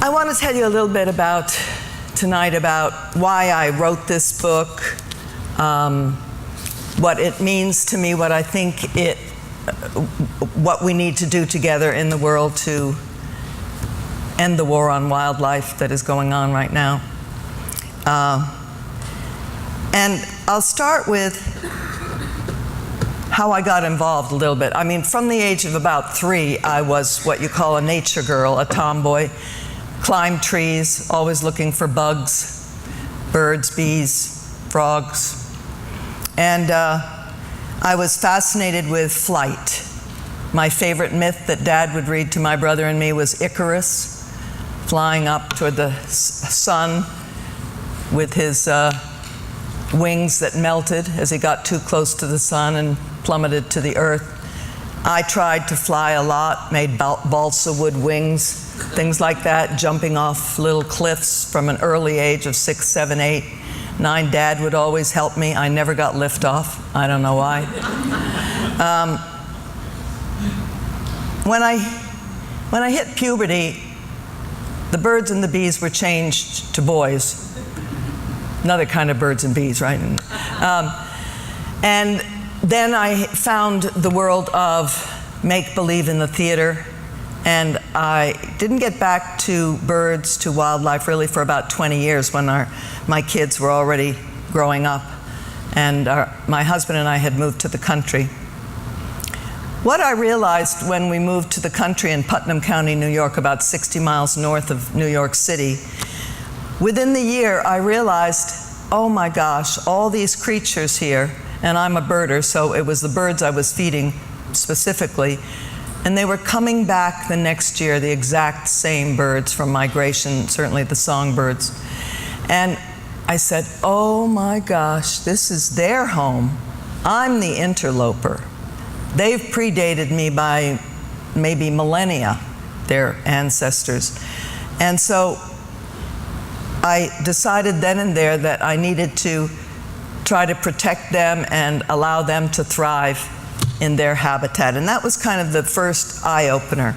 I want to tell you a little bit tonight about why I wrote this book, what it means to me, what I think what we need to do together in the world to end the war on wildlife that is going on right now. And I'll start with how I got involved a little bit. I mean, from the age of about 3, I was what you call a nature girl, a tomboy. Climbed trees, always looking for bugs, birds, bees, frogs. And I was fascinated with flight. My favorite myth that Dad would read to my brother and me was Icarus, flying up toward the sun with his wings that melted as he got too close to the sun and plummeted to the earth. I tried to fly a lot, made balsa wood wings, things like that, jumping off little cliffs from an early age of 6, 7, 8, 9. Dad would always help me. I never got liftoff. I don't know why. When I hit puberty, the birds and the bees were changed to boys. Another kind of birds and bees, right? And then I found the world of make-believe in the theater, and I didn't get back to birds, to wildlife, really for about 20 years when my kids were already growing up, and my husband and I had moved to the country. What I realized when we moved to the country in Putnam County, New York, about 60 miles north of New York City, within the year I realized, oh my gosh, all these creatures here, and I'm a birder, so it was the birds I was feeding specifically, and they were coming back the next year, the exact same birds from migration, certainly the songbirds. And I said, oh my gosh, this is their home. I'm the interloper. They've predated me by maybe millennia, their ancestors. And so I decided then and there that I needed to try to protect them and allow them to thrive in their habitat. And that was kind of the first eye-opener.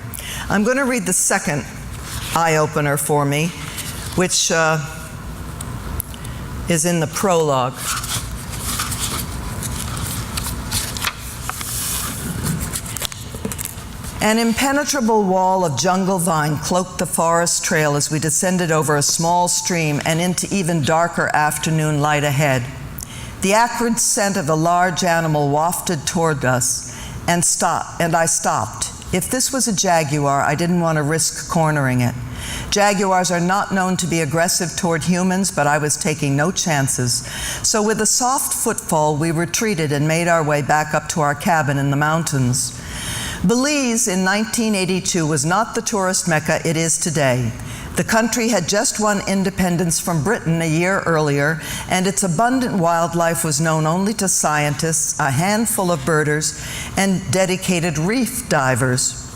I'm going to read the second eye-opener for me, which is in the prologue. An impenetrable wall of jungle vine cloaked the forest trail as we descended over a small stream and into even darker afternoon light ahead. The acrid scent of a large animal wafted toward us, and I stopped. If this was a jaguar, I didn't want to risk cornering it. Jaguars are not known to be aggressive toward humans, but I was taking no chances. So with a soft footfall, we retreated and made our way back up to our cabin in the mountains. Belize in 1982 was not the tourist mecca it is today. The country had just won independence from Britain a year earlier, and its abundant wildlife was known only to scientists, a handful of birders, and dedicated reef divers.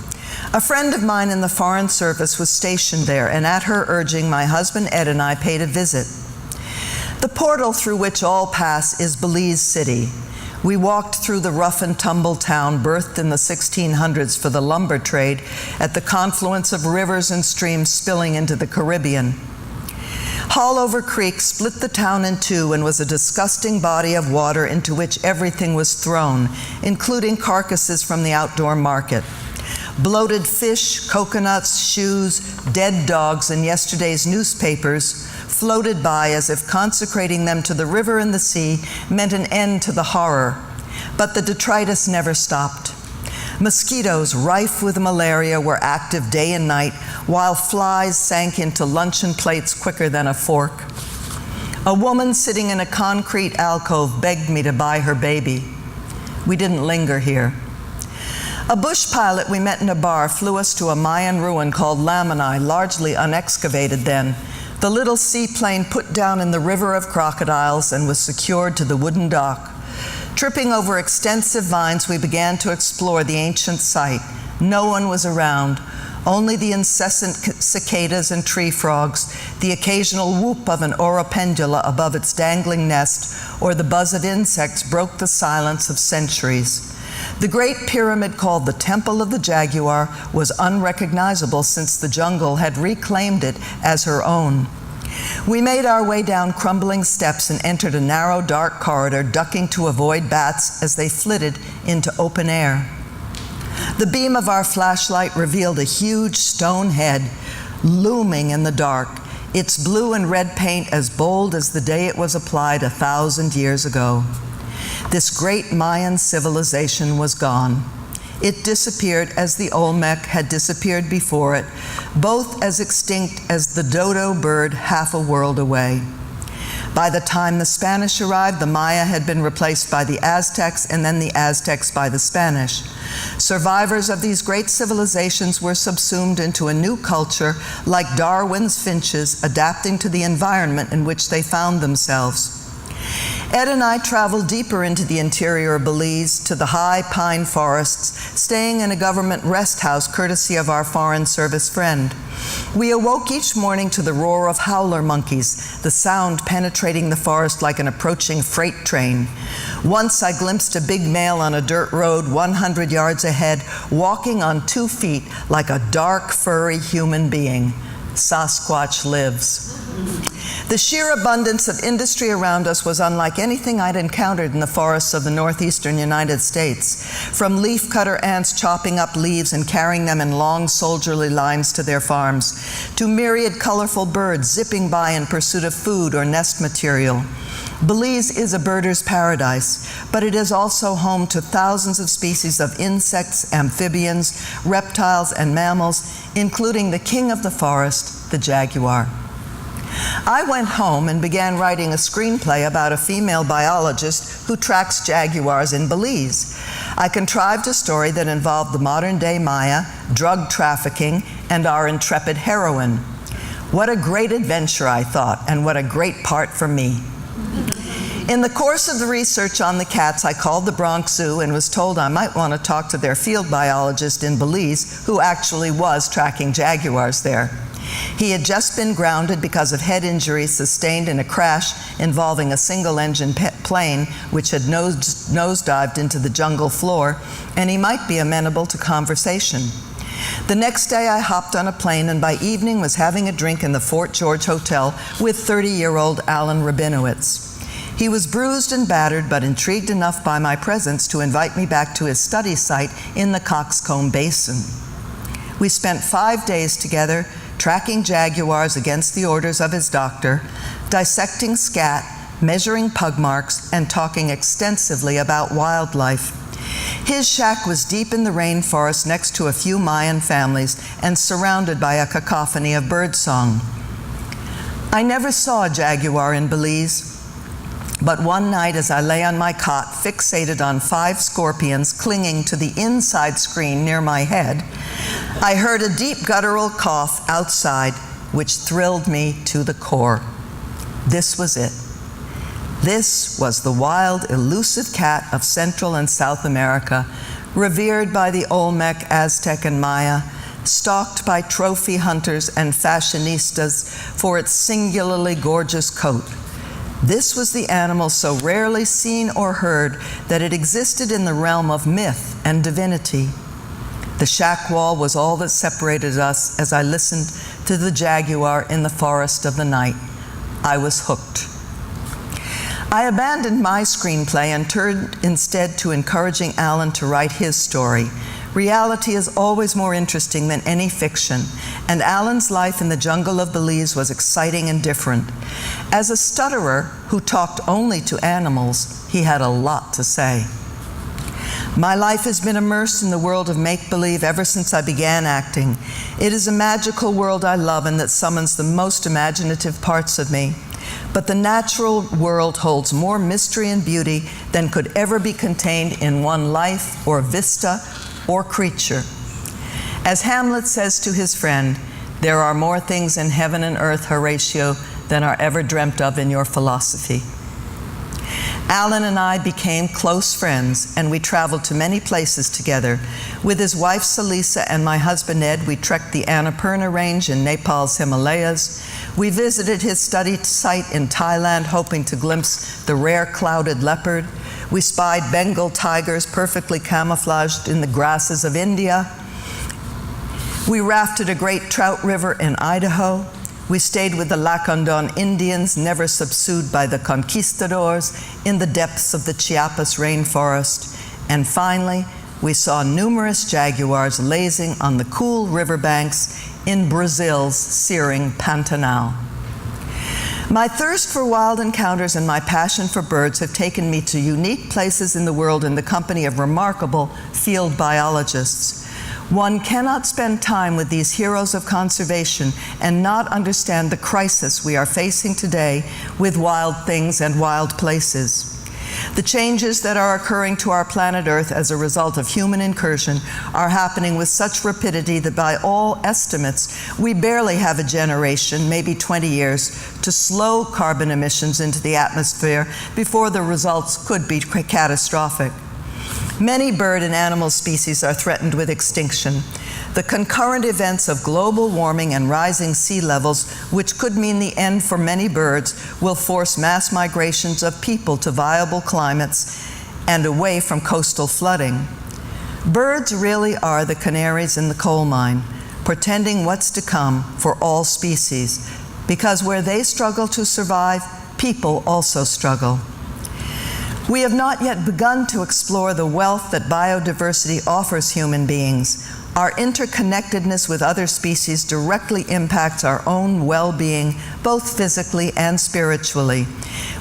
A friend of mine in the Foreign Service was stationed there, and at her urging, my husband Ed and I paid a visit. The portal through which all pass is Belize City. We walked through the rough and tumble town birthed in the 1600s for the lumber trade at the confluence of rivers and streams spilling into the Caribbean. Haulover Creek split the town in two and was a disgusting body of water into which everything was thrown, including carcasses from the outdoor market. Bloated fish, coconuts, shoes, dead dogs, and yesterday's newspapers floated by as if consecrating them to the river and the sea meant an end to the horror. But the detritus never stopped. Mosquitoes rife with malaria were active day and night, while flies sank into luncheon plates quicker than a fork. A woman sitting in a concrete alcove begged me to buy her baby. We didn't linger here. A bush pilot we met in a bar flew us to a Mayan ruin called Lamani, largely unexcavated then. The little seaplane put down in the river of crocodiles and was secured to the wooden dock. Tripping over extensive vines, we began to explore the ancient site. No one was around, only the incessant cicadas and tree frogs, the occasional whoop of an oropendula above its dangling nest, or the buzz of insects broke the silence of centuries. The great pyramid called the Temple of the Jaguar was unrecognizable since the jungle had reclaimed it as her own. We made our way down crumbling steps and entered a narrow, dark corridor, ducking to avoid bats as they flitted into open air. The beam of our flashlight revealed a huge stone head looming in the dark, its blue and red paint as bold as the day it was applied 1,000 years ago. This great Mayan civilization was gone. It disappeared as the Olmec had disappeared before it, both as extinct as the dodo bird half a world away. By the time the Spanish arrived, the Maya had been replaced by the Aztecs, and then the Aztecs by the Spanish. Survivors of these great civilizations were subsumed into a new culture, like Darwin's finches, adapting to the environment in which they found themselves. Ed and I traveled deeper into the interior of Belize to the high pine forests, staying in a government rest house courtesy of our Foreign Service friend. We awoke each morning to the roar of howler monkeys, the sound penetrating the forest like an approaching freight train. Once I glimpsed a big male on a dirt road 100 yards ahead, walking on 2 feet like a dark, furry human being. Sasquatch lives. The sheer abundance of industry around us was unlike anything I'd encountered in the forests of the northeastern United States. From leafcutter ants chopping up leaves and carrying them in long soldierly lines to their farms, to myriad colorful birds zipping by in pursuit of food or nest material. Belize is a birder's paradise, but it is also home to thousands of species of insects, amphibians, reptiles, and mammals, including the king of the forest, the jaguar. I went home and began writing a screenplay about a female biologist who tracks jaguars in Belize. I contrived a story that involved the modern-day Maya, drug trafficking, and our intrepid heroine. What a great adventure, I thought, and what a great part for me. In the course of the research on the cats, I called the Bronx Zoo and was told I might want to talk to their field biologist in Belize, who actually was tracking jaguars there. He had just been grounded because of head injuries sustained in a crash involving a single-engine plane which had nosedived into the jungle floor, and he might be amenable to conversation. The next day I hopped on a plane and by evening was having a drink in the Fort George Hotel with 30-year-old Alan Rabinowitz. He was bruised and battered, but intrigued enough by my presence to invite me back to his study site in the Coxcomb Basin. We spent 5 days together, tracking jaguars against the orders of his doctor, dissecting scat, measuring pug marks, and talking extensively about wildlife. His shack was deep in the rainforest next to a few Mayan families and surrounded by a cacophony of birdsong. I never saw a jaguar in Belize, but one night as I lay on my cot, fixated on 5 scorpions clinging to the inside screen near my head, I heard a deep guttural cough outside, which thrilled me to the core. This was it. This was the wild, elusive cat of Central and South America, revered by the Olmec, Aztec, and Maya, stalked by trophy hunters and fashionistas for its singularly gorgeous coat. This was the animal so rarely seen or heard that it existed in the realm of myth and divinity. The shack wall was all that separated us as I listened to the jaguar in the forest of the night. I was hooked. I abandoned my screenplay and turned instead to encouraging Alan to write his story. Reality is always more interesting than any fiction, and Alan's life in the jungle of Belize was exciting and different. As a stutterer who talked only to animals, he had a lot to say. My life has been immersed in the world of make-believe ever since I began acting. It is a magical world I love and that summons the most imaginative parts of me. But the natural world holds more mystery and beauty than could ever be contained in one life or vista or creature. As Hamlet says to his friend, "There are more things in heaven and earth, Horatio, than are ever dreamt of in your philosophy." Alan and I became close friends, and we traveled to many places together. With his wife Salisa and my husband Ed, we trekked the Annapurna Range in Nepal's Himalayas. We visited his study site in Thailand, hoping to glimpse the rare clouded leopard. We spied Bengal tigers perfectly camouflaged in the grasses of India. We rafted a great trout river in Idaho. We stayed with the Lacandon Indians, never subsued by the conquistadors, in the depths of the Chiapas rainforest. And finally, we saw numerous jaguars lazing on the cool riverbanks in Brazil's searing Pantanal. My thirst for wild encounters and my passion for birds have taken me to unique places in the world in the company of remarkable field biologists. One cannot spend time with these heroes of conservation and not understand the crisis we are facing today with wild things and wild places. The changes that are occurring to our planet Earth as a result of human incursion are happening with such rapidity that by all estimates, we barely have a generation, maybe 20 years, to slow carbon emissions into the atmosphere before the results could be catastrophic. Many bird and animal species are threatened with extinction. The concurrent events of global warming and rising sea levels, which could mean the end for many birds, will force mass migrations of people to viable climates and away from coastal flooding. Birds really are the canaries in the coal mine, portending what's to come for all species, because where they struggle to survive, people also struggle. We have not yet begun to explore the wealth that biodiversity offers human beings. Our interconnectedness with other species directly impacts our own well-being, both physically and spiritually.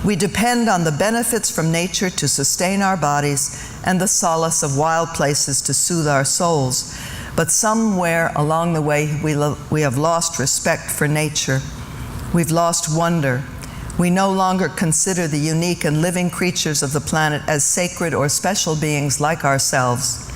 We depend on the benefits from nature to sustain our bodies and the solace of wild places to soothe our souls. But somewhere along the way, we have lost respect for nature. We've lost wonder. We no longer consider the unique and living creatures of the planet as sacred or special beings like ourselves.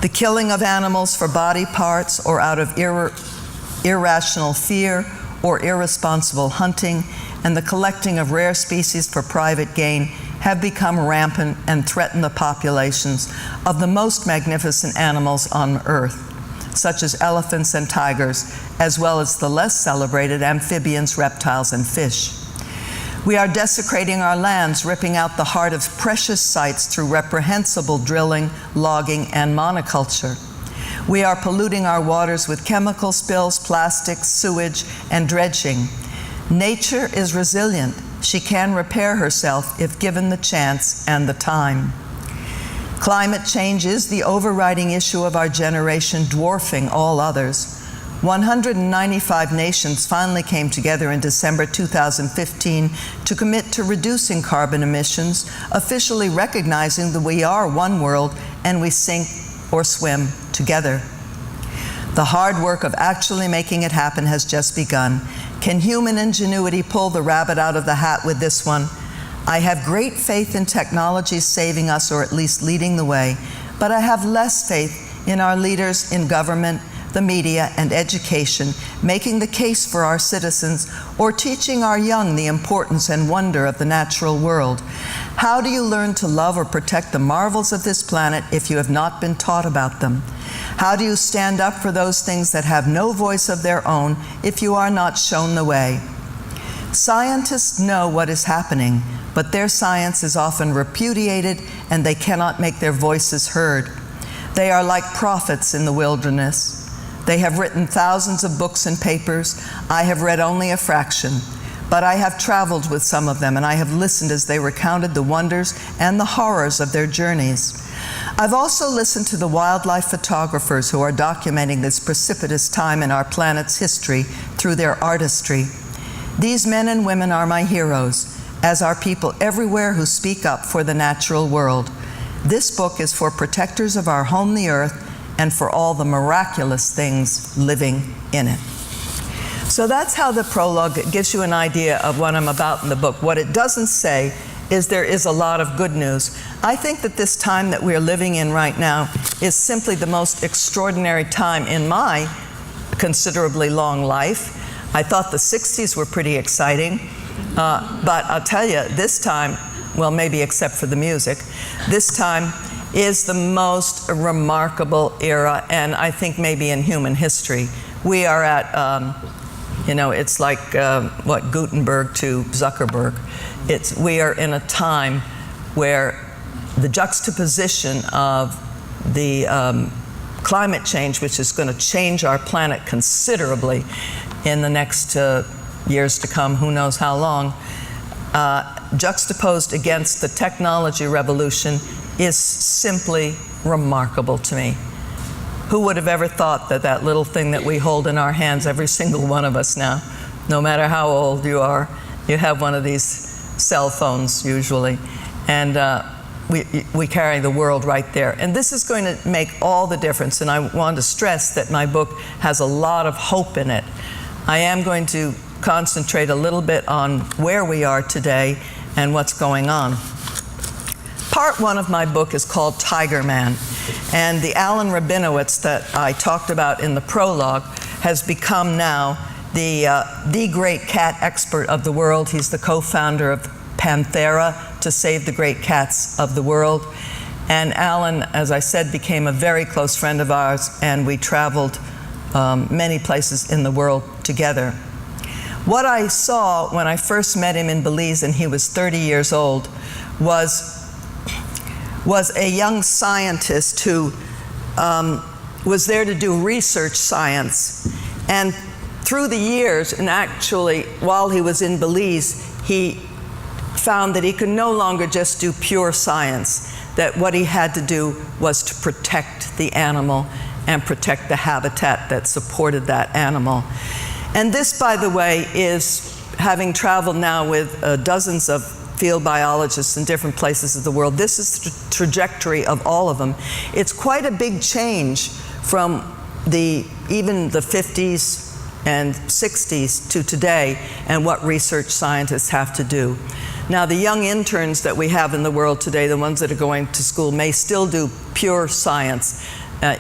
The killing of animals for body parts or out of irrational fear or irresponsible hunting and the collecting of rare species for private gain have become rampant and threaten the populations of the most magnificent animals on Earth, such as elephants and tigers, as well as the less celebrated amphibians, reptiles, and fish. We are desecrating our lands, ripping out the heart of precious sites through reprehensible drilling, logging, and monoculture. We are polluting our waters with chemical spills, plastics, sewage, and dredging. Nature is resilient. She can repair herself if given the chance and the time. Climate change is the overriding issue of our generation, dwarfing all others. 195 nations finally came together in December 2015 to commit to reducing carbon emissions, officially recognizing that we are one world and we sink or swim together. The hard work of actually making it happen has just begun. Can human ingenuity pull the rabbit out of the hat with this one? I have great faith in technology saving us or at least leading the way, but I have less faith in our leaders in government, the media, and education, making the case for our citizens, or teaching our young the importance and wonder of the natural world. How do you learn to love or protect the marvels of this planet if you have not been taught about them? How do you stand up for those things that have no voice of their own if you are not shown the way? Scientists know what is happening, but their science is often repudiated and they cannot make their voices heard. They are like prophets in the wilderness. They have written thousands of books and papers. I have read only a fraction, but I have traveled with some of them and I have listened as they recounted the wonders and the horrors of their journeys. I've also listened to the wildlife photographers who are documenting this precipitous time in our planet's history through their artistry. These men and women are my heroes, as are people everywhere who speak up for the natural world. This book is for protectors of our home, the Earth, and for all the miraculous things living in it. So that's how the prologue gives you an idea of what I'm about in the book. What it doesn't say is there is a lot of good news. I think that this time that we're living in right now is simply the most extraordinary time in my considerably long life. I thought the 60s were pretty exciting, but I'll tell you, this time, well, maybe except for the music, this time is the most remarkable era, and I think maybe in human history. We are at, it's like Gutenberg to Zuckerberg. We are in a time where the juxtaposition of the climate change, which is going to change our planet considerably in the next years to come, who knows how long, juxtaposed against the technology revolution is simply remarkable to me. Who would have ever thought that that little thing that we hold in our hands, every single one of us now, no matter how old you are, you have one of these cell phones usually, and we carry the world right there. And this is going to make all the difference, and I want to stress that my book has a lot of hope in it. I am going to concentrate a little bit on where we are today and what's going on. Part one of my book is called Tiger Man, and the Alan Rabinowitz that I talked about in the prologue has become now the great cat expert of the world. He's the co-founder of Panthera, to save the great cats of the world. And Alan, as I said, became a very close friend of ours, and we traveled many places in the world together. What I saw when I first met him in Belize, and he was 30 years old, was a young scientist who was there to do research science. And through the years, and actually while he was in Belize, he found that he could no longer just do pure science, that what he had to do was to protect the animal and protect the habitat that supported that animal. And this, by the way, is, having traveled now with dozens of field biologists in different places of the world, this is the trajectory of all of them. It's quite a big change from even the 50s and 60s to today, and what research scientists have to do. Now, the young interns that we have in the world today, the ones that are going to school, may still do pure science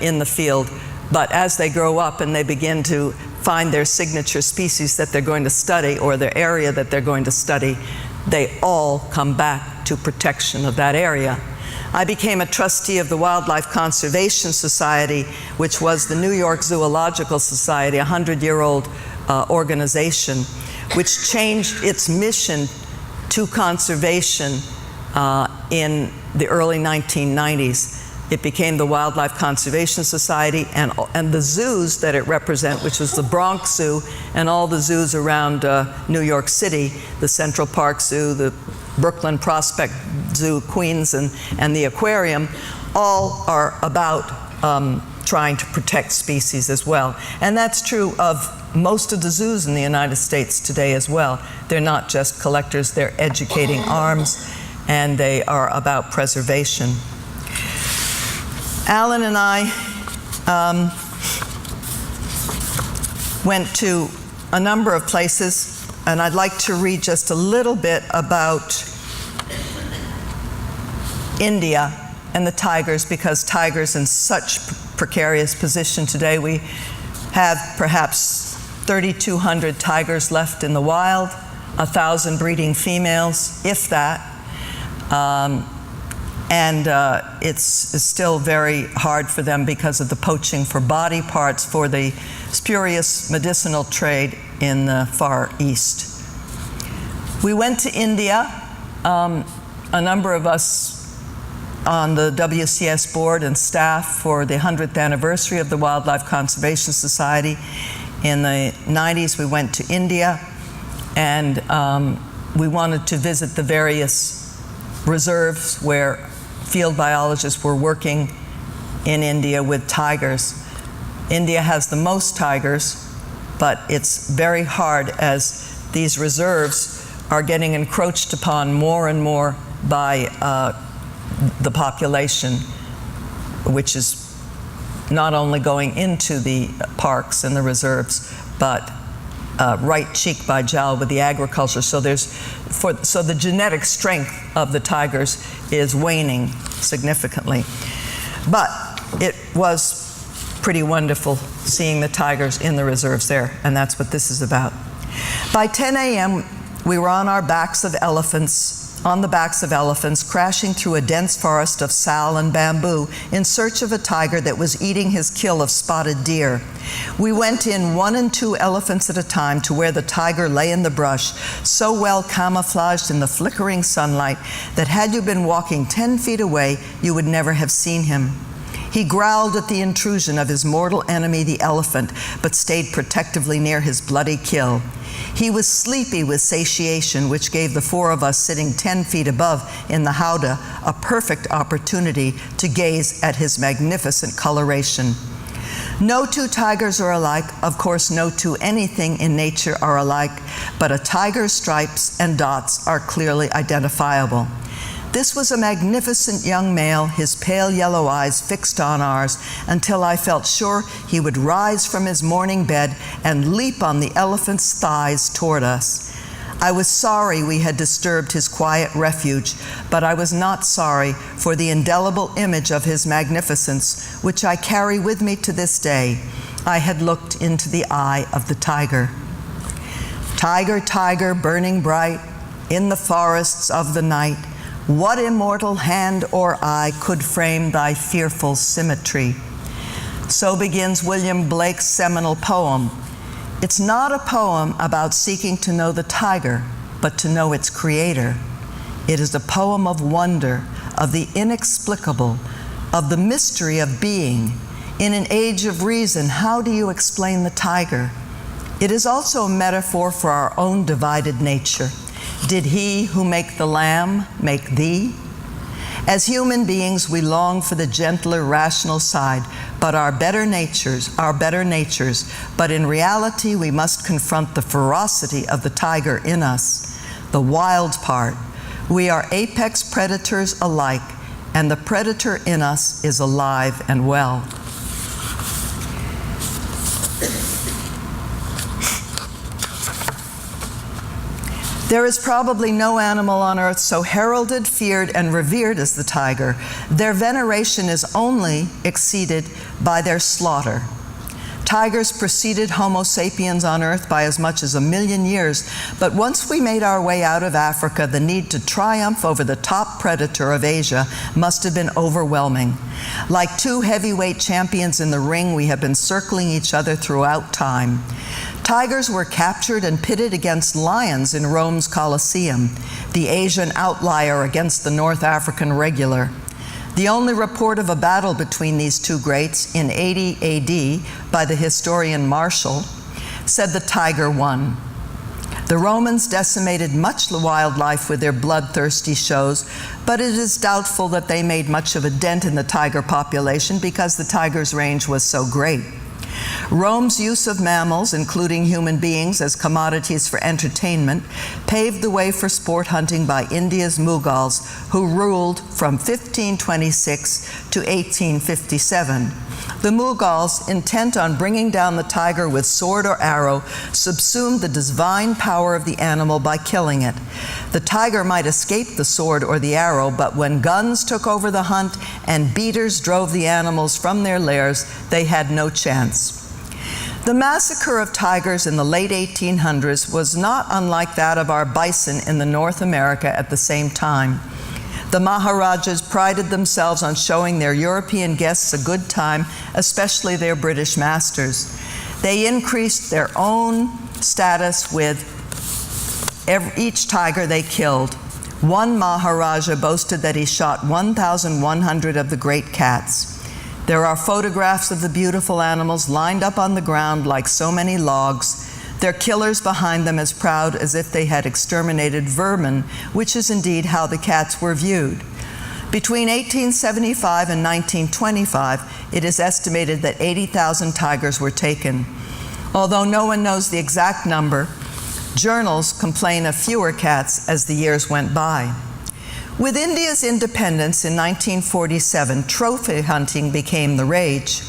in the field, but as they grow up and they begin to find their signature species that they're going to study, or their area that they're going to study, they all come back to protection of that area. I became a trustee of the Wildlife Conservation Society, which was the New York Zoological Society, a 100-year-old organization, which changed its mission to conservation in the early 1990s. It became the Wildlife Conservation Society, and the zoos that it represents, which was the Bronx Zoo and all the zoos around New York City, the Central Park Zoo, the Brooklyn Prospect Zoo, Queens, and the aquarium, all are about trying to protect species as well. And that's true of most of the zoos in the United States today as well. They're not just collectors, they're educating arms, and they are about preservation. Alan and I went to a number of places, and I'd like to read just a little bit about India and the tigers, because tigers in such precarious position today. We have perhaps 3,200 tigers left in the wild, 1,000 breeding females, if that. It's still very hard for them because of the poaching for body parts for the spurious medicinal trade in the Far East. We went to India, a number of us on the WCS board and staff, for the 100th anniversary of the Wildlife Conservation Society. In the 90s, we went to India, and we wanted to visit the various reserves where field biologists were working in India with tigers. India has the most tigers, but it's very hard as these reserves are getting encroached upon more and more by the population, which is not only going into the parks and the reserves, but right cheek by jowl with the agriculture. So so the genetic strength of the tigers is waning significantly. But it was pretty wonderful seeing the tigers in the reserves there, and that's what this is about. By 10 a.m., we were on our backs of elephants on the backs of elephants, crashing through a dense forest of sal and bamboo in search of a tiger that was eating his kill of spotted deer. We went in 1 and 2 elephants at a time to where the tiger lay in the brush, so well camouflaged in the flickering sunlight that had you been walking 10 feet away, you would never have seen him. He growled at the intrusion of his mortal enemy, the elephant, but stayed protectively near his bloody kill. He was sleepy with satiation, which gave the 4 of us sitting 10 feet above in the howdah a perfect opportunity to gaze at his magnificent coloration. No 2 tigers are alike. Of course, no 2 anything in nature are alike, but a tiger's stripes and dots are clearly identifiable. This was a magnificent young male, his pale yellow eyes fixed on ours, until I felt sure he would rise from his morning bed and leap on the elephant's thighs toward us. I was sorry we had disturbed his quiet refuge, but I was not sorry for the indelible image of his magnificence, which I carry with me to this day. I had looked into the eye of the tiger. Tiger, tiger, burning bright in the forests of the night, what immortal hand or eye could frame thy fearful symmetry? So begins William Blake's seminal poem. It's not a poem about seeking to know the tiger, but to know its creator. It is a poem of wonder, of the inexplicable, of the mystery of being. In an age of reason, how do you explain the tiger? It is also a metaphor for our own divided nature. Did he who make the lamb make thee? As human beings, we long for the gentler, rational side, but our better natures, but in reality, we must confront the ferocity of the tiger in us, the wild part. We are apex predators alike, and the predator in us is alive and well. There is probably no animal on earth so heralded, feared, and revered as the tiger. Their veneration is only exceeded by their slaughter. Tigers preceded Homo sapiens on earth by as much as 1 million years, but once we made our way out of Africa, the need to triumph over the top predator of Asia must have been overwhelming. Like 2 heavyweight champions in the ring, we have been circling each other throughout time. Tigers were captured and pitted against lions in Rome's Colosseum, the Asian outlier against the North African regular. The only report of a battle between these 2 greats in 80 AD by the historian Martial said the tiger won. The Romans decimated much wildlife with their bloodthirsty shows, but it is doubtful that they made much of a dent in the tiger population because the tiger's range was so great. Rome's use of mammals, including human beings, as commodities for entertainment, paved the way for sport hunting by India's Mughals, who ruled from 1526 to 1857. The Mughals, intent on bringing down the tiger with sword or arrow, subsumed the divine power of the animal by killing it. The tiger might escape the sword or the arrow, but when guns took over the hunt and beaters drove the animals from their lairs, they had no chance. The massacre of tigers in the late 1800s was not unlike that of our bison in the North America at the same time. The Maharajas prided themselves on showing their European guests a good time, especially their British masters. They increased their own status with each tiger they killed. One Maharaja boasted that he shot 1,100 of the great cats. There are photographs of the beautiful animals lined up on the ground like so many logs, their killers behind them as proud as if they had exterminated vermin, which is indeed how the cats were viewed. Between 1875 and 1925, it is estimated that 80,000 tigers were taken. Although no one knows the exact number, journals complain of fewer cats as the years went by. With India's independence in 1947, trophy hunting became the rage.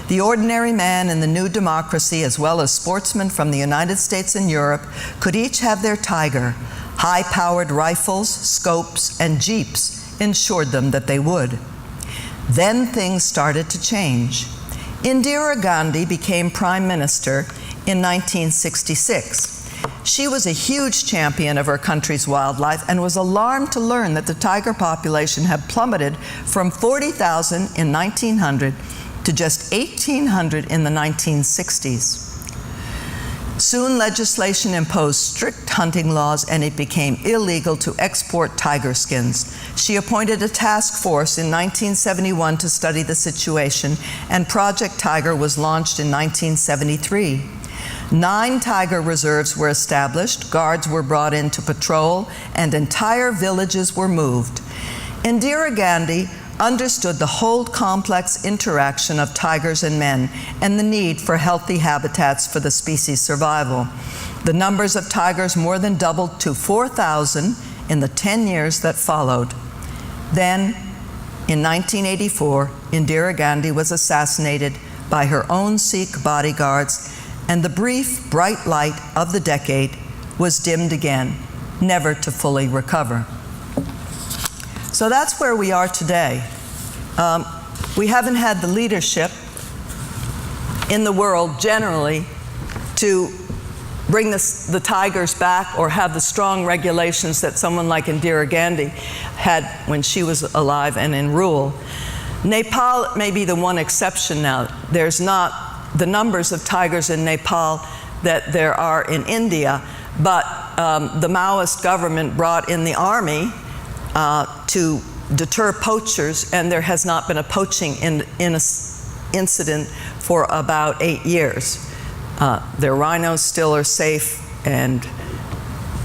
The ordinary man in the new democracy, as well as sportsmen from the United States and Europe, could each have their tiger. High-powered rifles, scopes, and jeeps ensured them that they would. Then things started to change. Indira Gandhi became Prime Minister in 1966. She was a huge champion of her country's wildlife and was alarmed to learn that the tiger population had plummeted from 40,000 in 1900 to just 1,800 in the 1960s. Soon legislation imposed strict hunting laws and it became illegal to export tiger skins. She appointed a task force in 1971 to study the situation, and Project Tiger was launched in 1973. 9 tiger reserves were established, guards were brought in to patrol, and entire villages were moved. Indira Gandhi understood the whole complex interaction of tigers and men and the need for healthy habitats for the species' survival. The numbers of tigers more than doubled to 4,000 in the 10 years that followed. Then, in 1984, Indira Gandhi was assassinated by her own Sikh bodyguards, and the brief, bright light of the decade was dimmed again, never to fully recover. So that's where we are today. We haven't had the leadership in the world generally to bring the tigers back or have the strong regulations that someone like Indira Gandhi had when she was alive and in rule. Nepal may be the one exception now. There's not the numbers of tigers in Nepal that there are in India, but the Maoist government brought in the army to deter poachers, and there has not been a poaching incident for about 8 years. Their rhinos still are safe, and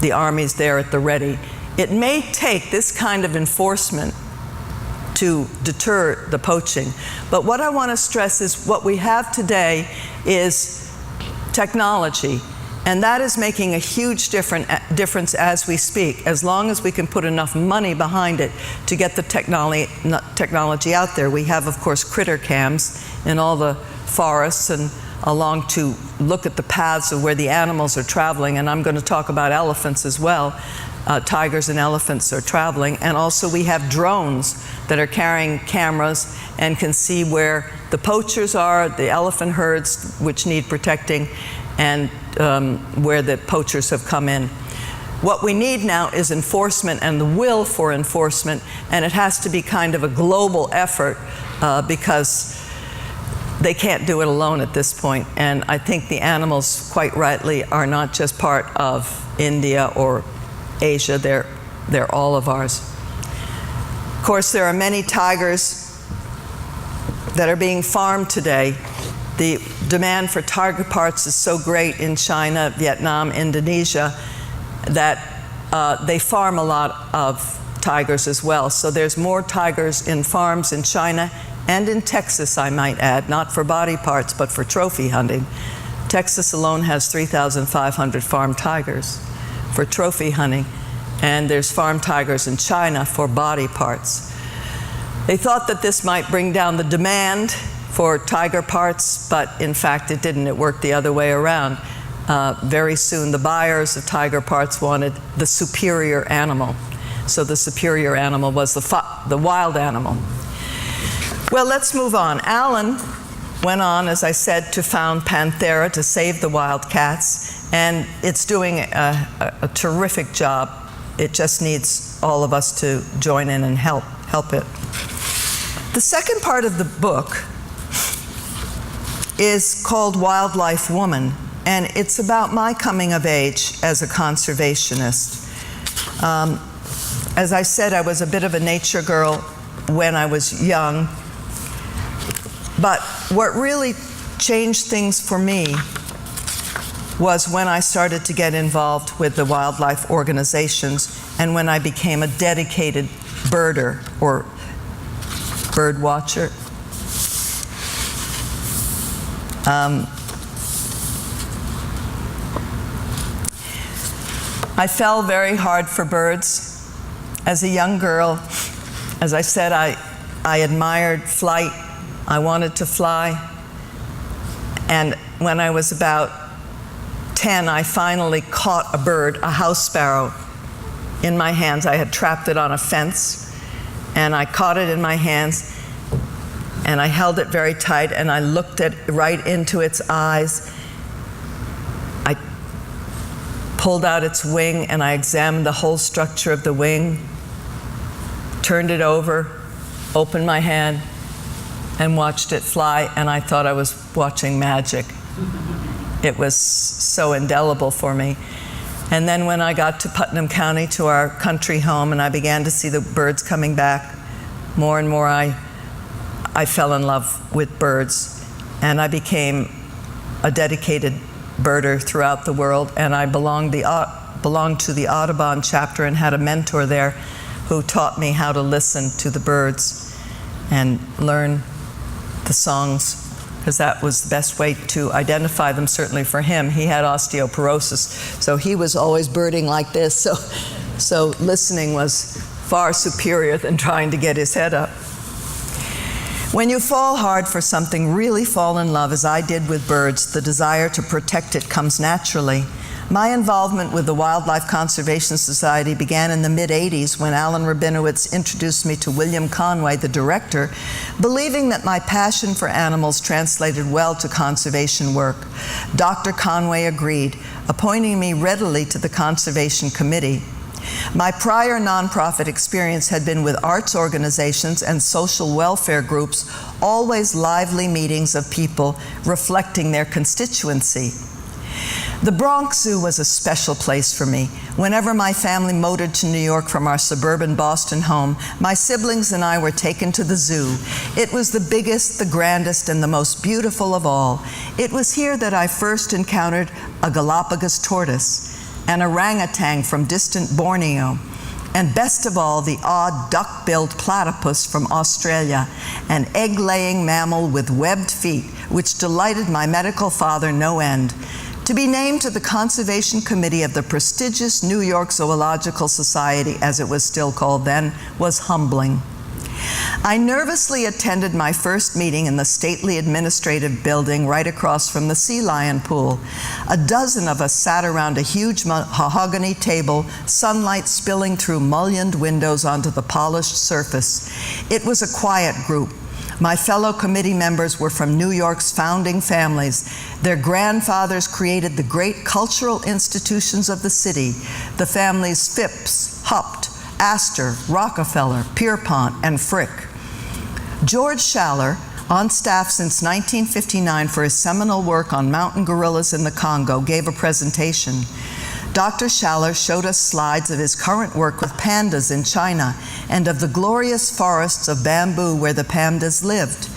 the army's there at the ready. It may take this kind of enforcement to deter the poaching, but what I want to stress is what we have today is technology. And that is making a huge difference as we speak, as long as we can put enough money behind it to get the technology out there. We have, of course, critter cams in all the forests and along to look at the paths of where the animals are traveling, and I'm going to talk about elephants as well. Tigers and elephants are traveling, and also we have drones that are carrying cameras and can see where the poachers are, the elephant herds which need protecting, and where the poachers have come in. What we need now is enforcement and the will for enforcement, and it has to be kind of a global effort because they can't do it alone at this point. And I think the animals, quite rightly, are not just part of India or Asia, they're all of ours. Of course, there are many tigers that are being farmed today. The demand for tiger parts is so great in China, Vietnam, Indonesia, that they farm a lot of tigers as well. So there's more tigers in farms in China and in Texas, I might add, not for body parts, but for trophy hunting. Texas alone has 3,500 farmed tigers for trophy hunting, and there's farmed tigers in China for body parts. They thought that this might bring down the demand for tiger parts, but in fact it didn't. It worked the other way around. Very soon the buyers of tiger parts wanted the superior animal. So the superior animal was the wild animal. Well, let's move on. Alan went on, as I said, to found Panthera to save the wild cats, and it's doing a terrific job. It just needs all of us to join in and help it. The second part of the book is called Wildlife Woman, and it's about my coming of age as a conservationist. As I said, I was a bit of a nature girl when I was young, but what really changed things for me was when I started to get involved with the wildlife organizations and when I became a dedicated birder or bird watcher. I fell very hard for birds. As a young girl, as I said, I admired flight. I wanted to fly. And when I was about 10, I finally caught a bird, a house sparrow, in my hands. I had trapped it on a fence, and I caught it in my hands, and I held it very tight, and I looked right into its eyes. I pulled out its wing, and I examined the whole structure of the wing, turned it over, opened my hand, and watched it fly, and I thought I was watching magic. It was so indelible for me. And then when I got to Putnam County, to our country home, and I began to see the birds coming back, more and more I fell in love with birds, and I became a dedicated birder throughout the world, and I belonged to the Audubon chapter and had a mentor there who taught me how to listen to the birds and learn the songs, because that was the best way to identify them, certainly for him. He had osteoporosis, so he was always birding like this, so listening was far superior than trying to get his head up. When you fall hard for something, really fall in love, as I did with birds, the desire to protect it comes naturally. My involvement with the Wildlife Conservation Society began in the mid-'80s when Alan Rabinowitz introduced me to William Conway, the director, believing that my passion for animals translated well to conservation work. Dr. Conway agreed, appointing me readily to the Conservation Committee. My prior nonprofit experience had been with arts organizations and social welfare groups, always lively meetings of people reflecting their constituency. The Bronx Zoo was a special place for me. Whenever my family motored to New York from our suburban Boston home, my siblings and I were taken to the zoo. It was the biggest, the grandest, and the most beautiful of all. It was here that I first encountered a Galapagos tortoise, an orangutan from distant Borneo, and best of all, the odd duck-billed platypus from Australia, an egg-laying mammal with webbed feet, which delighted my medical father no end. To be named to the Conservation Committee of the prestigious New York Zoological Society, as it was still called then, was humbling. I nervously attended my first meeting in the stately administrative building right across from the sea lion pool. A dozen of us sat around a huge mahogany table, sunlight spilling through mullioned windows onto the polished surface. It was a quiet group. My fellow committee members were from New York's founding families. Their grandfathers created the great cultural institutions of the city, the families Phipps, Haupt, Astor, Rockefeller, Pierpont, and Frick. George Schaller, on staff since 1959 for his seminal work on mountain gorillas in the Congo, gave a presentation. Dr. Schaller showed us slides of his current work with pandas in China and of the glorious forests of bamboo where the pandas lived.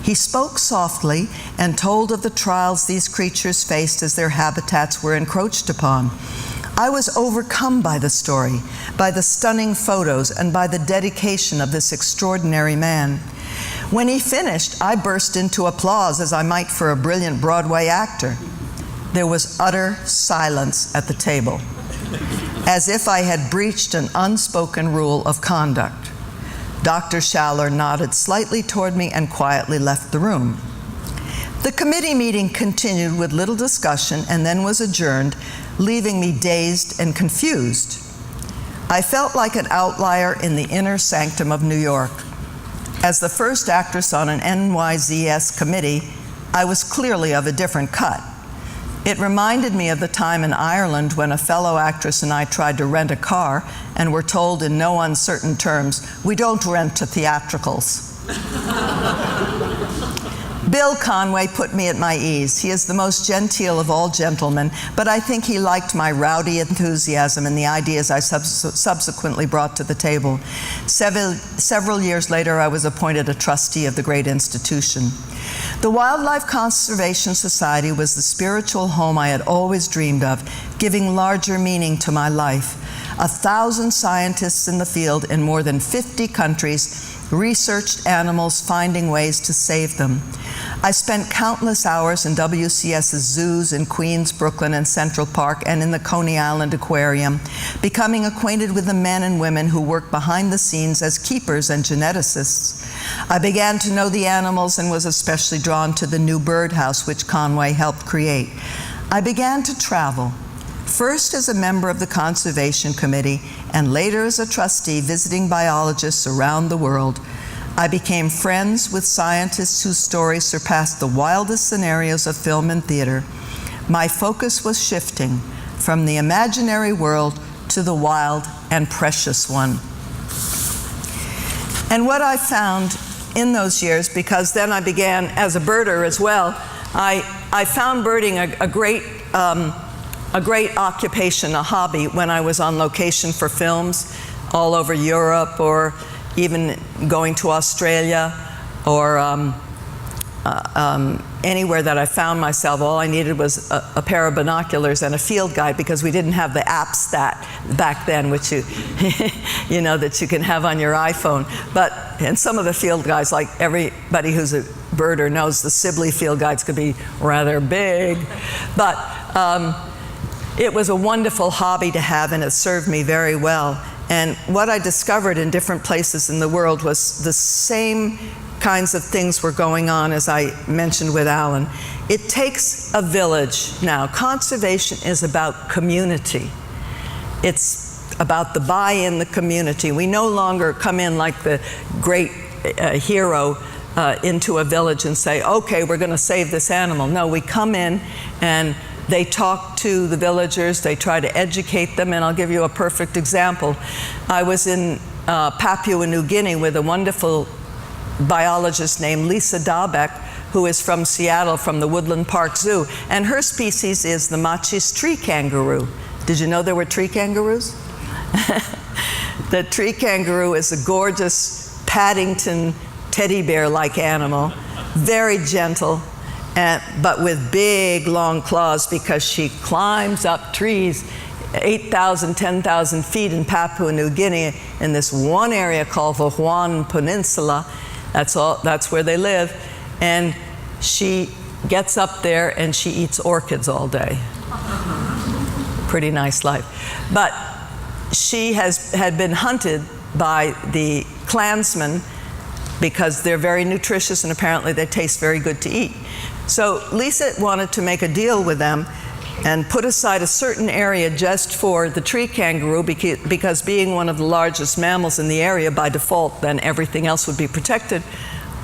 He spoke softly and told of the trials these creatures faced as their habitats were encroached upon. I was overcome by the story, by the stunning photos, and by the dedication of this extraordinary man. When he finished, I burst into applause, as I might for a brilliant Broadway actor. There was utter silence at the table, as if I had breached an unspoken rule of conduct. Dr. Schaller nodded slightly toward me and quietly left the room. The committee meeting continued with little discussion and then was adjourned, leaving me dazed and confused. I felt like an outlier in the inner sanctum of New York. As the first actress on an NYZS committee, I was clearly of a different cut. It reminded me of the time in Ireland when a fellow actress and I tried to rent a car and were told in no uncertain terms, "We don't rent to theatricals." Bill Conway put me at my ease. He is the most genteel of all gentlemen, but I think he liked my rowdy enthusiasm and the ideas I subsequently brought to the table. Several years later, I was appointed a trustee of the great institution. The Wildlife Conservation Society was the spiritual home I had always dreamed of, giving larger meaning to my life. 1,000 scientists in the field in more than 50 countries researched animals, finding ways to save them. I spent countless hours in WCS's zoos in Queens, Brooklyn, and Central Park, and in the Coney Island Aquarium, becoming acquainted with the men and women who work behind the scenes as keepers and geneticists. I began to know the animals and was especially drawn to the new birdhouse which Conway helped create. I began to travel, first as a member of the Conservation Committee, and later as a trustee visiting biologists around the world. I became friends with scientists whose stories surpassed the wildest scenarios of film and theater. My focus was shifting from the imaginary world to the wild and precious one. And what I found in those years, because then I began as a birder as well, I found birding a great occupation, a hobby, when I was on location for films all over Europe, or even going to Australia, or anywhere that I found myself. All I needed was a pair of binoculars and a field guide, because we didn't have the apps that back then, which you, you know, that you can have on your iPhone. And some of the field guides, like everybody who's a birder knows, the Sibley field guides could be rather big. But it was a wonderful hobby to have, and it served me very well. And what I discovered in different places in the world was the same kinds of things were going on as I mentioned with Alan. It takes a village. Now, conservation is about community. It's about the buy-in, the community. We no longer come in like the great hero into a village and say, okay, we're going to save this animal. No, we come in and they talk to the villagers, they try to educate them, and I'll give you a perfect example. I was in Papua New Guinea with a wonderful biologist named Lisa Dabeck, who is from Seattle, from the Woodland Park Zoo, and her species is the Machis tree kangaroo. Did you know there were tree kangaroos? The tree kangaroo is a gorgeous Paddington teddy bear-like animal, very gentle, but with big, long claws, because she climbs up trees 8,000, 10,000 feet in Papua New Guinea in this one area called the Huon Peninsula. That's where they live. And she gets up there and she eats orchids all day. Pretty nice life. But she had been hunted by the clansmen because they're very nutritious and apparently they taste very good to eat. So Lisa wanted to make a deal with them and put aside a certain area just for the tree kangaroo, because being one of the largest mammals in the area, by default, then everything else would be protected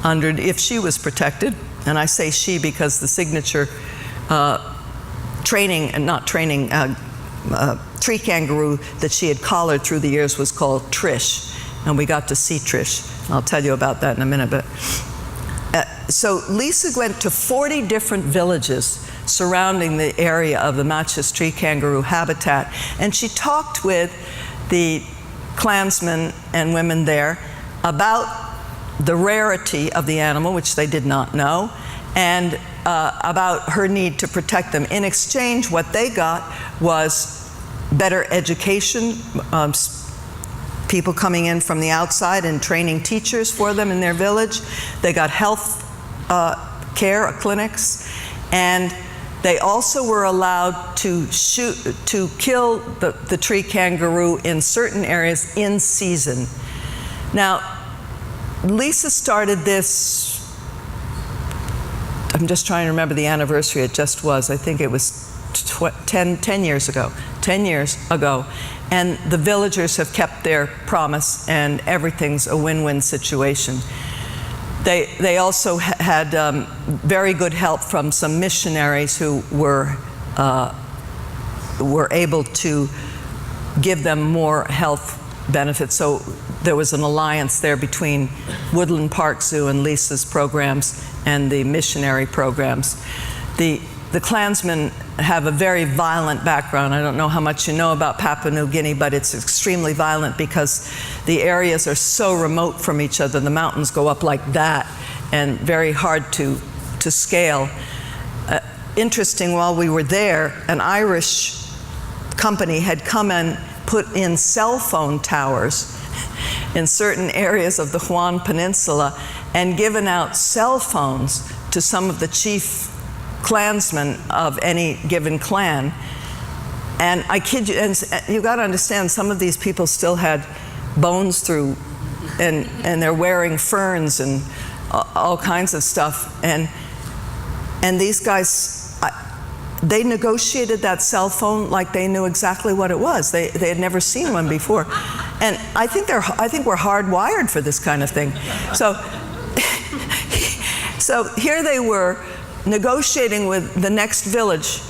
if she was protected. And I say she because the signature tree kangaroo that she had collared through the years was called Trish, and we got to see Trish. I'll tell you about that in a minute. But so Lisa went to 40 different villages surrounding the area of the Machis tree kangaroo habitat, and she talked with the clansmen and women there about the rarity of the animal, which they did not know, and about her need to protect them. In exchange, what they got was better education, people coming in from the outside and training teachers for them in their village. They got health care clinics, and they also were allowed to kill the tree kangaroo in certain areas in season. Now, Lisa started this, I'm just trying to remember the anniversary it just was. I think it was 10 years ago. 10 years ago. And the villagers have kept their promise, and everything's a win-win situation. They also had very good help from some missionaries who were able to give them more health benefits. So there was an alliance there between Woodland Park Zoo and Lisa's programs and the missionary programs. The Klansmen have a very violent background. I don't know how much you know about Papua New Guinea, but it's extremely violent because the areas are so remote from each other. The mountains go up like that and very hard to scale. Interesting, while we were there, an Irish company had come and put in cell phone towers in certain areas of the Huon Peninsula and given out cell phones to some of the chief clansmen of any given clan. And I kid you, and you got to understand, some of these people still had bones through, and they're wearing ferns and all kinds of stuff. And these guys, they negotiated that cell phone like they knew exactly what it was. They had never seen one before. And I think we're hardwired for this kind of thing. So here they were negotiating with the next village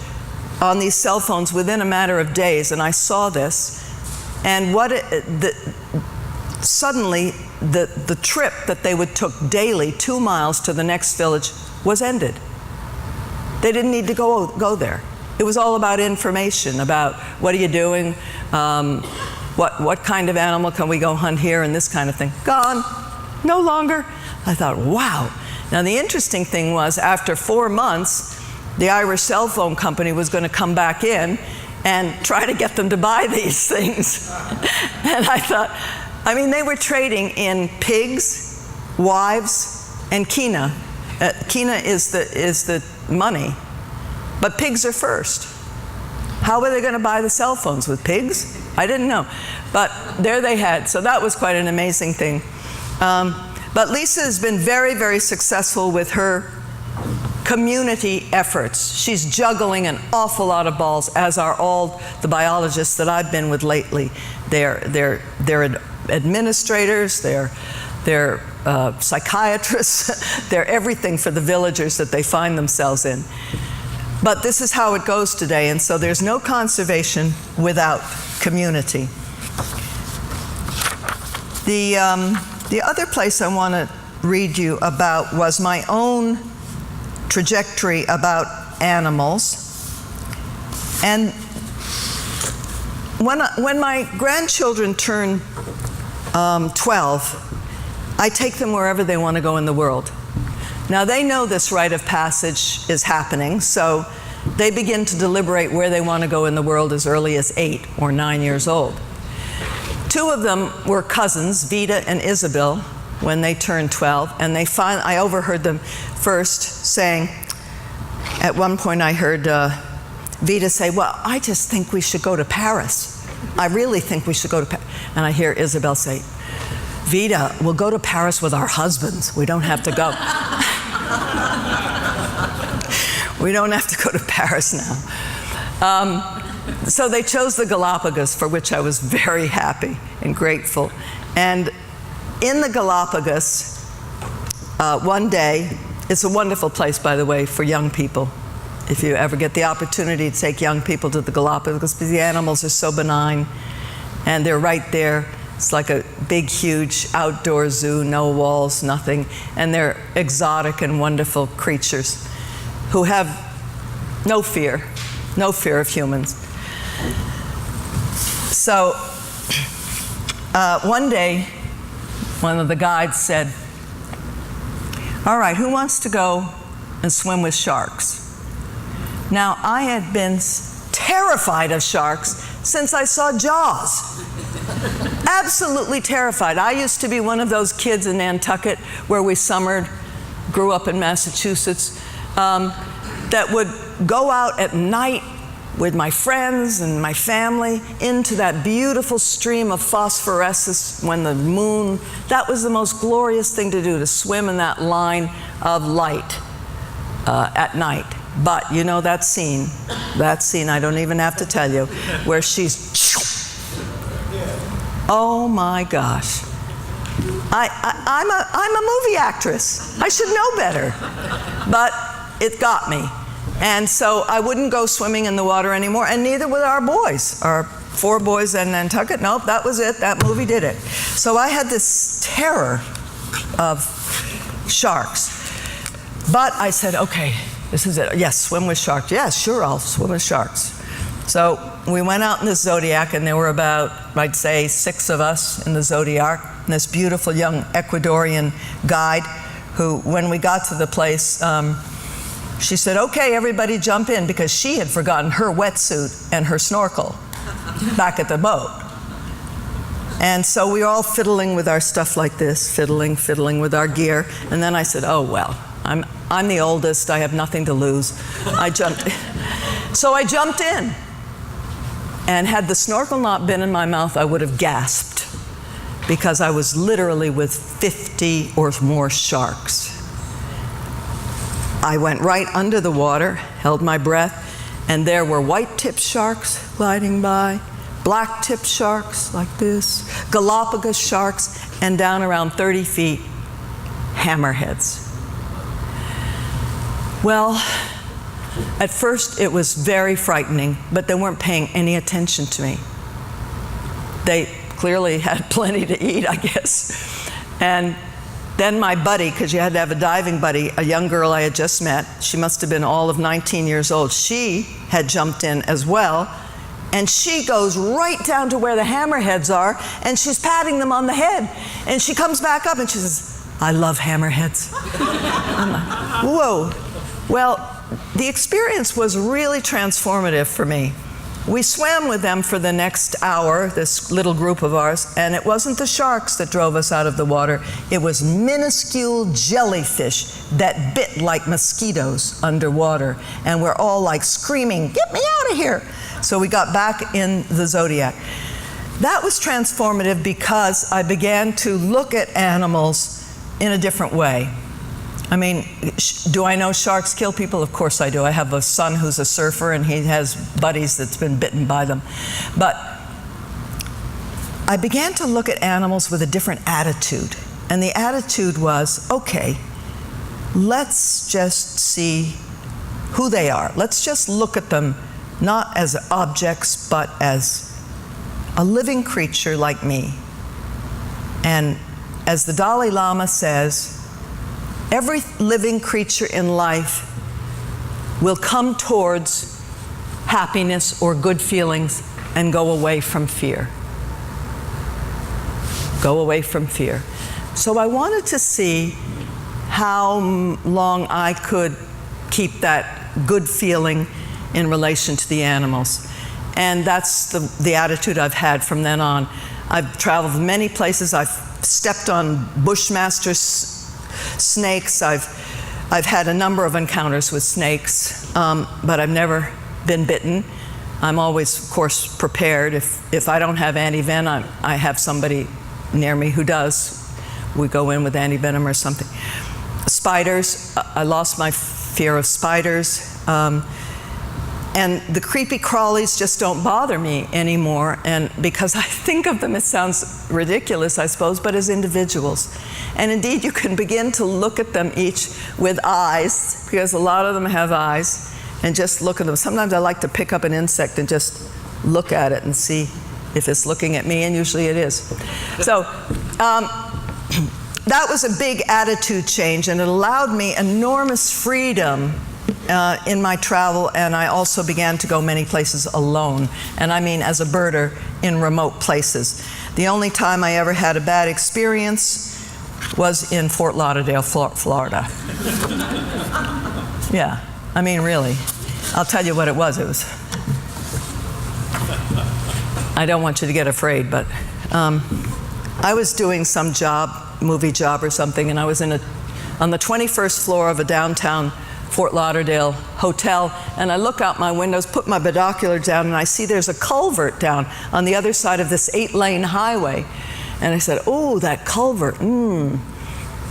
on these cell phones within a matter of days, and I saw this, and suddenly the trip that they would took daily 2 miles to the next village was ended. They didn't need to go there. It was all about information, about what are you doing, what kind of animal can we go hunt here, and this kind of thing. Gone, no longer. I thought, wow. Now the interesting thing was, after 4 months, the Irish cell phone company was going to come back in and try to get them to buy these things. And I thought, I mean, they were trading in pigs, wives, and quina. Quina is the money, but pigs are first. How were they going to buy the cell phones, with pigs? I didn't know, but there they had. So that was quite an amazing thing. But Lisa has been very, very successful with her community efforts. She's juggling an awful lot of balls, as are all the biologists that I've been with lately. They're administrators, they're psychiatrists, they're everything for the villagers that they find themselves in. But this is how it goes today, and so there's no conservation without community. The other place I want to read you about was my own trajectory about animals. And when my grandchildren turn 12, I take them wherever they want to go in the world. Now they know this rite of passage is happening, so they begin to deliberate where they want to go in the world as early as 8 or 9 years old. 2 of them were cousins, Vida and Isabel, when they turned 12, and I overheard them first saying, at one point I heard Vida say, well, I just think we should go to Paris. I really think we should go to Paris. And I hear Isabel say, Vida, we'll go to Paris with our husbands. We don't have to go. We don't have to go to Paris now. So they chose the Galapagos, for which I was very happy and grateful. And in the Galapagos, one day, it's a wonderful place, by the way, for young people. If you ever get the opportunity to take young people to the Galapagos, because the animals are so benign, and they're right there. It's like a big, huge outdoor zoo, no walls, nothing, and they're exotic and wonderful creatures who have no fear of humans. So one day, one of the guides said, all right, who wants to go and swim with sharks? Now, I had been terrified of sharks since I saw Jaws. Absolutely terrified. I used to be one of those kids in Nantucket where we summered, grew up in Massachusetts, that would go out at night with my friends and my family into that beautiful stream of phosphorescence when the moon, that was the most glorious thing to do, to swim in that line of light at night. But you know that scene, I don't even have to tell you, where she's, oh my gosh. I'm a movie actress. I should know better. But it got me. And so I wouldn't go swimming in the water anymore, and neither would our boys, our 4 boys in Nantucket. Nope, that was it. That movie did it. So I had this terror of sharks. But I said, okay, this is it. Yes, swim with sharks. Yes, sure, I'll swim with sharks. So we went out in the Zodiac, and there were about, I'd say, 6 of us in the Zodiac, and this beautiful young Ecuadorian guide who, when we got to the place, she said, okay, everybody jump in, because she had forgotten her wetsuit and her snorkel back at the boat. And so we were all fiddling with our stuff like this, fiddling with our gear. And then I said, oh, well, I'm the oldest, I have nothing to lose. I jumped in. So I jumped in. And had the snorkel not been in my mouth, I would have gasped, because I was literally with 50 or more sharks. I went right under the water, held my breath, and there were white-tipped sharks gliding by, black-tipped sharks like this, Galapagos sharks, and down around 30 feet, hammerheads. Well, At first, it was very frightening, but they weren't paying any attention to me. They clearly had plenty to eat, I guess. And then my buddy, because you had to have a diving buddy, a young girl I had just met, she must have been all of 19 years old, she had jumped in as well, and she goes right down to where the hammerheads are, and she's patting them on the head. And she comes back up and she says, "I love hammerheads." I'm like, whoa. Well, the experience was really transformative for me. We swam with them for the next hour, this little group of ours, and it wasn't the sharks that drove us out of the water. It was minuscule jellyfish that bit like mosquitoes underwater. And we're all like screaming, "Get me out of here!" So we got back in the Zodiac. That was transformative because I began to look at animals in a different way. I mean, do I know sharks kill people? Of course I do. I have a son who's a surfer, and he has buddies that's been bitten by them. But I began to look at animals with a different attitude. And the attitude was, okay, let's just see who they are. Let's just look at them not as objects, but as a living creature like me. And as the Dalai Lama says, every living creature in life will come towards happiness or good feelings and go away from fear. Go away from fear. So I wanted to see how long I could keep that good feeling in relation to the animals. And that's the attitude I've had from then on. I've traveled many places. I've stepped on bushmaster snakes. I've had a number of encounters with snakes, but I've never been bitten. I'm always, of course, prepared. If I don't have anti-venom, I have somebody near me who does. We go in with anti-venom or something. Spiders, I lost my fear of spiders. And the creepy crawlies just don't bother me anymore, and because I think of them, it sounds ridiculous, I suppose, but as individuals. And indeed, you can begin to look at them each with eyes, because a lot of them have eyes, and just look at them. Sometimes I like to pick up an insect and just look at it and see if it's looking at me, and usually it is. So that was a big attitude change, and it allowed me enormous freedom in my travel, and I also began to go many places alone, and I mean as a birder in remote places. The only time I ever had a bad experience was in Fort Lauderdale, Florida. Yeah, I mean really. I'll tell you what it was. I don't want you to get afraid, but I was doing some job, movie job or something, and I was on the 21st floor of a downtown Fort Lauderdale hotel, and I look out my windows, put my binoculars down, and I see there's a culvert down on the other side of this 8-lane highway. And I said, oh, that culvert,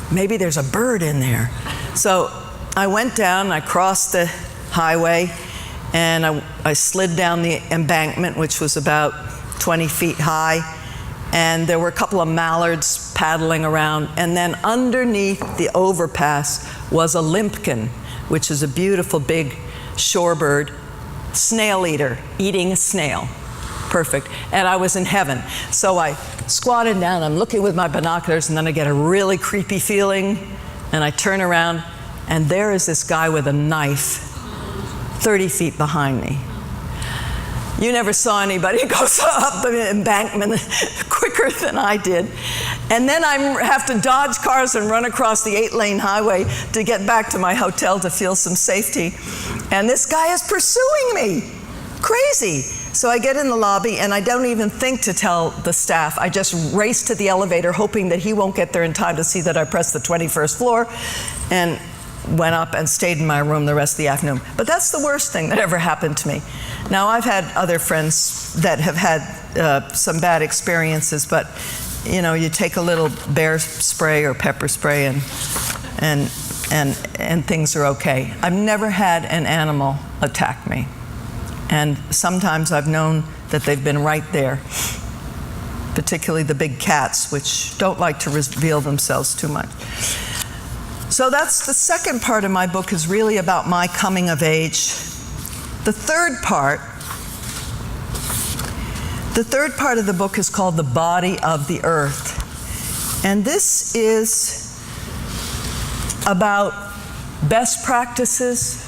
maybe there's a bird in there. So I went down, I crossed the highway, and I slid down the embankment, which was about 20 feet high, and there were a couple of mallards paddling around, and then underneath the overpass was a limpkin, which is a beautiful big shorebird, snail eater, eating a snail. Perfect. And I was in heaven. So I squatted down, I'm looking with my binoculars, and then I get a really creepy feeling, and I turn around, and there is this guy with a knife 30 feet behind me. You never saw anybody go up the embankment quicker than I did. And then I have to dodge cars and run across the 8-lane highway to get back to my hotel to feel some safety. And this guy is pursuing me. Crazy. So I get in the lobby, and I don't even think to tell the staff. I just race to the elevator, hoping that he won't get there in time to see that I pressed the 21st floor, and went up and stayed in my room the rest of the afternoon. But that's the worst thing that ever happened to me. Now, I've had other friends that have had some bad experiences, but you know, you take a little bear spray or pepper spray, and things are okay. I've never had an animal attack me, and sometimes I've known that they've been right there, particularly the big cats, which don't like to reveal themselves too much. So that's the second part of my book, is really about my coming of age The third part of the book is called The Body of the Earth. And this is about best practices,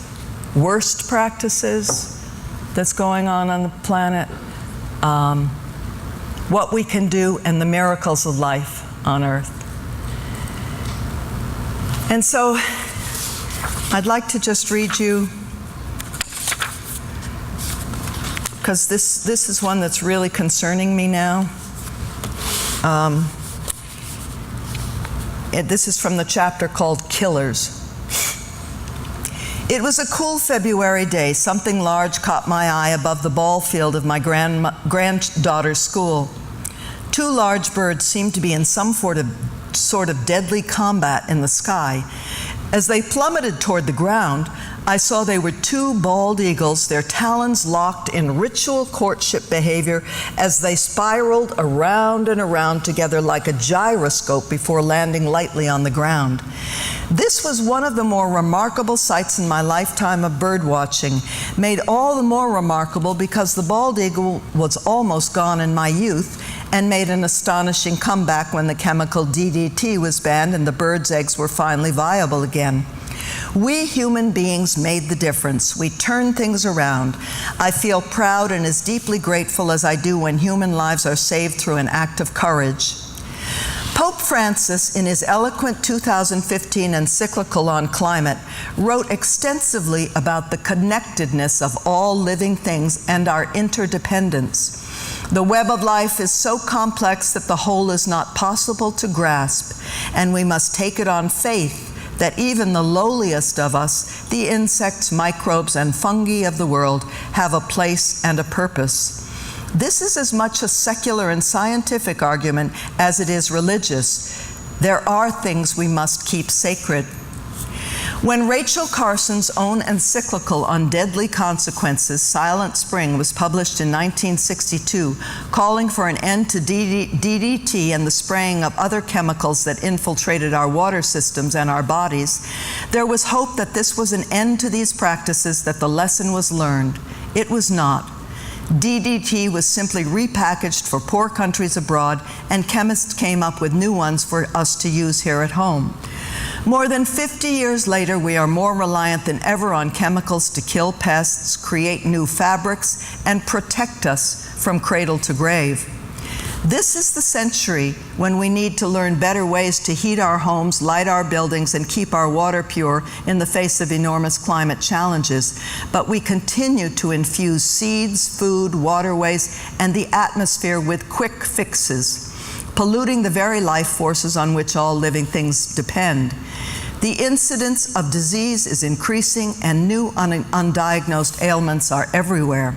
worst practices that's going on the planet, what we can do, and the miracles of life on Earth. And so I'd like to just read you, because this is one that's really concerning me now. This is from the chapter called Killers. It was a cool February day. Something large caught my eye above the ball field of my granddaughter's school. Two large birds seemed to be in some sort of deadly combat in the sky. As they plummeted toward the ground, I saw they were two bald eagles, their talons locked in ritual courtship behavior as they spiraled around and around together like a gyroscope before landing lightly on the ground. This was one of the more remarkable sights in my lifetime of bird watching, made all the more remarkable because the bald eagle was almost gone in my youth and made an astonishing comeback when the chemical DDT was banned and the birds' eggs were finally viable again. We human beings made the difference. We turned things around. I feel proud and as deeply grateful as I do when human lives are saved through an act of courage. Pope Francis, in his eloquent 2015 encyclical on climate, wrote extensively about the connectedness of all living things and our interdependence. The web of life is so complex that the whole is not possible to grasp, and we must take it on faith that even the lowliest of us, the insects, microbes, and fungi of the world, have a place and a purpose. This is as much a secular and scientific argument as it is religious. There are things we must keep sacred. When Rachel Carson's own encyclical on deadly consequences, Silent Spring, was published in 1962, calling for an end to DDT and the spraying of other chemicals that infiltrated our water systems and our bodies, there was hope that this was an end to these practices, that the lesson was learned. It was not. DDT was simply repackaged for poor countries abroad, and chemists came up with new ones for us to use here at home. More than 50 years later, we are more reliant than ever on chemicals to kill pests, create new fabrics, and protect us from cradle to grave. This is the century when we need to learn better ways to heat our homes, light our buildings, and keep our water pure in the face of enormous climate challenges. But we continue to infuse seeds, food, waterways, and the atmosphere with quick fixes, polluting the very life forces on which all living things depend. The incidence of disease is increasing, and new undiagnosed ailments are everywhere.